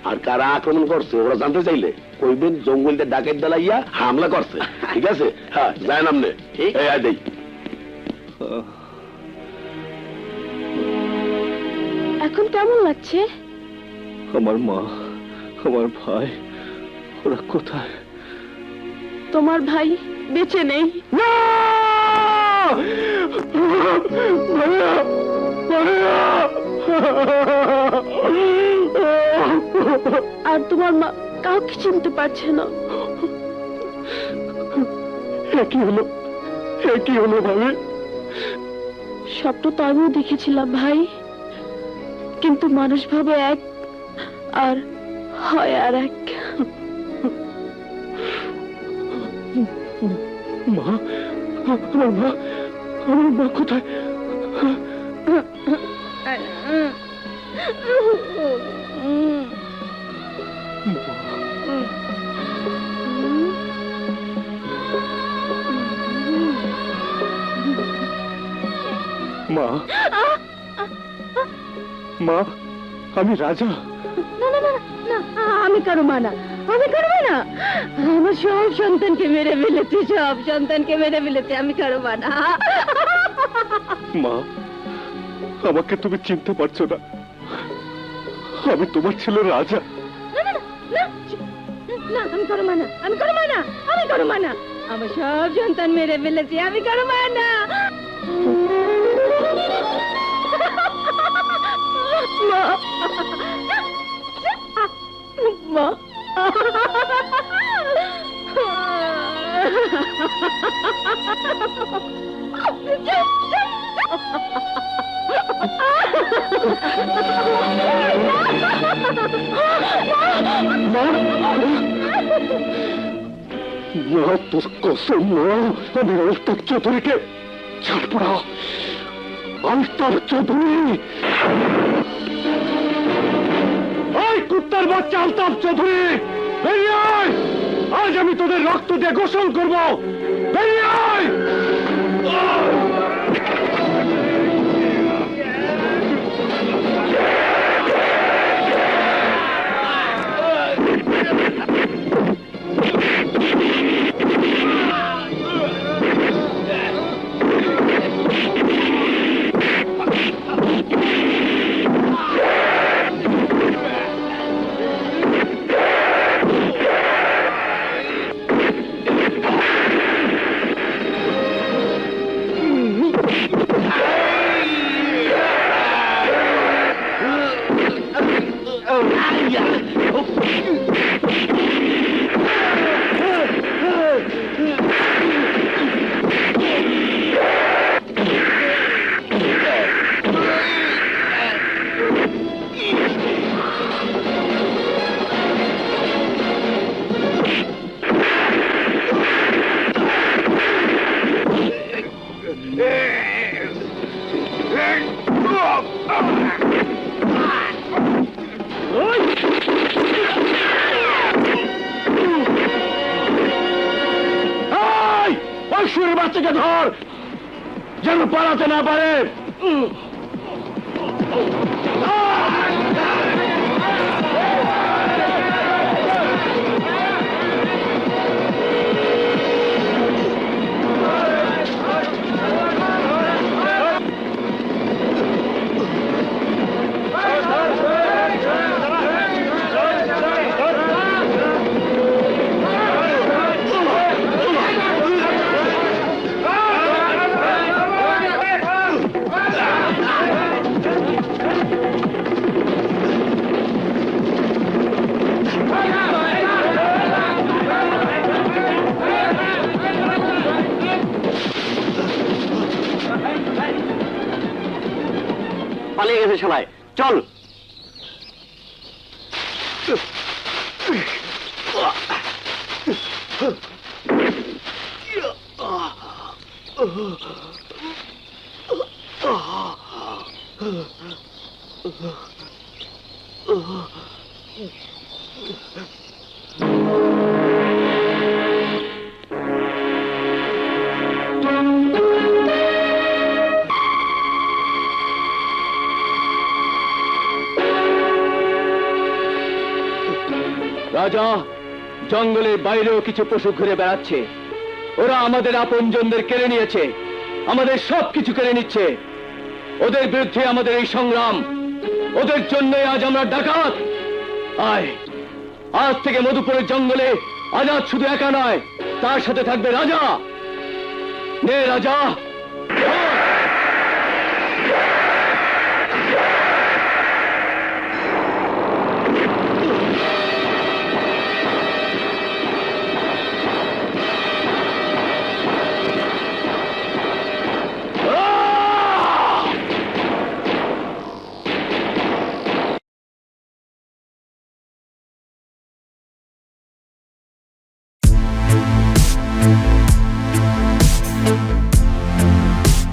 আর কারা আক্রমণ করছে ওরা জানতে চাইলে কইবেন জঙ্গলটা ডাকাত দালাইয়া হামলা করছে। ঠিক আছে? হ্যাঁ, যায় নামনে। এই আয় দেই।
এখন কেমন লাগছে?
আমার মা, আমার ভাই, ওরা কোথায়?
তোমার ভাই বেঁচে নেই। আর তোমার মা কাউকে চিনতে পারছে না।
কি হলো, কি হলো ভাবি?
স্বপ্ন তো আমিও দেখেছিলাম ভাই, কিন্তু মানুষ ভাবে এক আর হয় আর এক।
মা, আমার মা, আমার মা কোথায়? মা, মা, আমি রাজা।
না না না না, আমি কারো মা না, আমি কারো মা না। আমার সব সন্তানকে মেরে ফেলেছে, সব সন্তানকে মেরে ফেলেছে, আমি কারো মা না।
মা, আমাকে তুমি চিনতে পারছো না? আমি তোমার ছেলে রাজা।
না না না না, আমি কারো মা না, আমি কারো মা না, আমি কারো মা না। আমার সব সন্তান মেরে ফেলেছে, আমি কারো মা না। মা, মা,
মা, তোর কসম মা, আমি আলতাফ চৌধুরীকে ছাড়বো না। আলতাফ চৌধুরী, ওই কুত্তার বাচ্চা আলতাফ চৌধুরী, বেরিয়ে আয়। আজ আমি তোদের রক্ত দিয়ে গোসল করবো, বেরিয়ে আয়। শুয়ে বাচ্চাকে ধর, যেন পালাতে না পারে।
পালিয়ে গেছে সবাই, চল।
রাজা, জঙ্গলের বাইরেও কিছু পশু ঘুরে বেড়াচ্ছে। ওরা আমাদের আপনজনদের কেড়ে নিয়েছে, আমাদের সবকিছু কেড়ে নিচ্ছে। ওদের বিরুদ্ধে আমাদের এই সংগ্রাম, ওদের জন্যই আজ আমরা ডাকাত। আয়, আজ থেকে মধুপুরের জঙ্গলে আজাদ শুধু একা নয়, তার সাথে থাকবে রাজা। নে রাজা,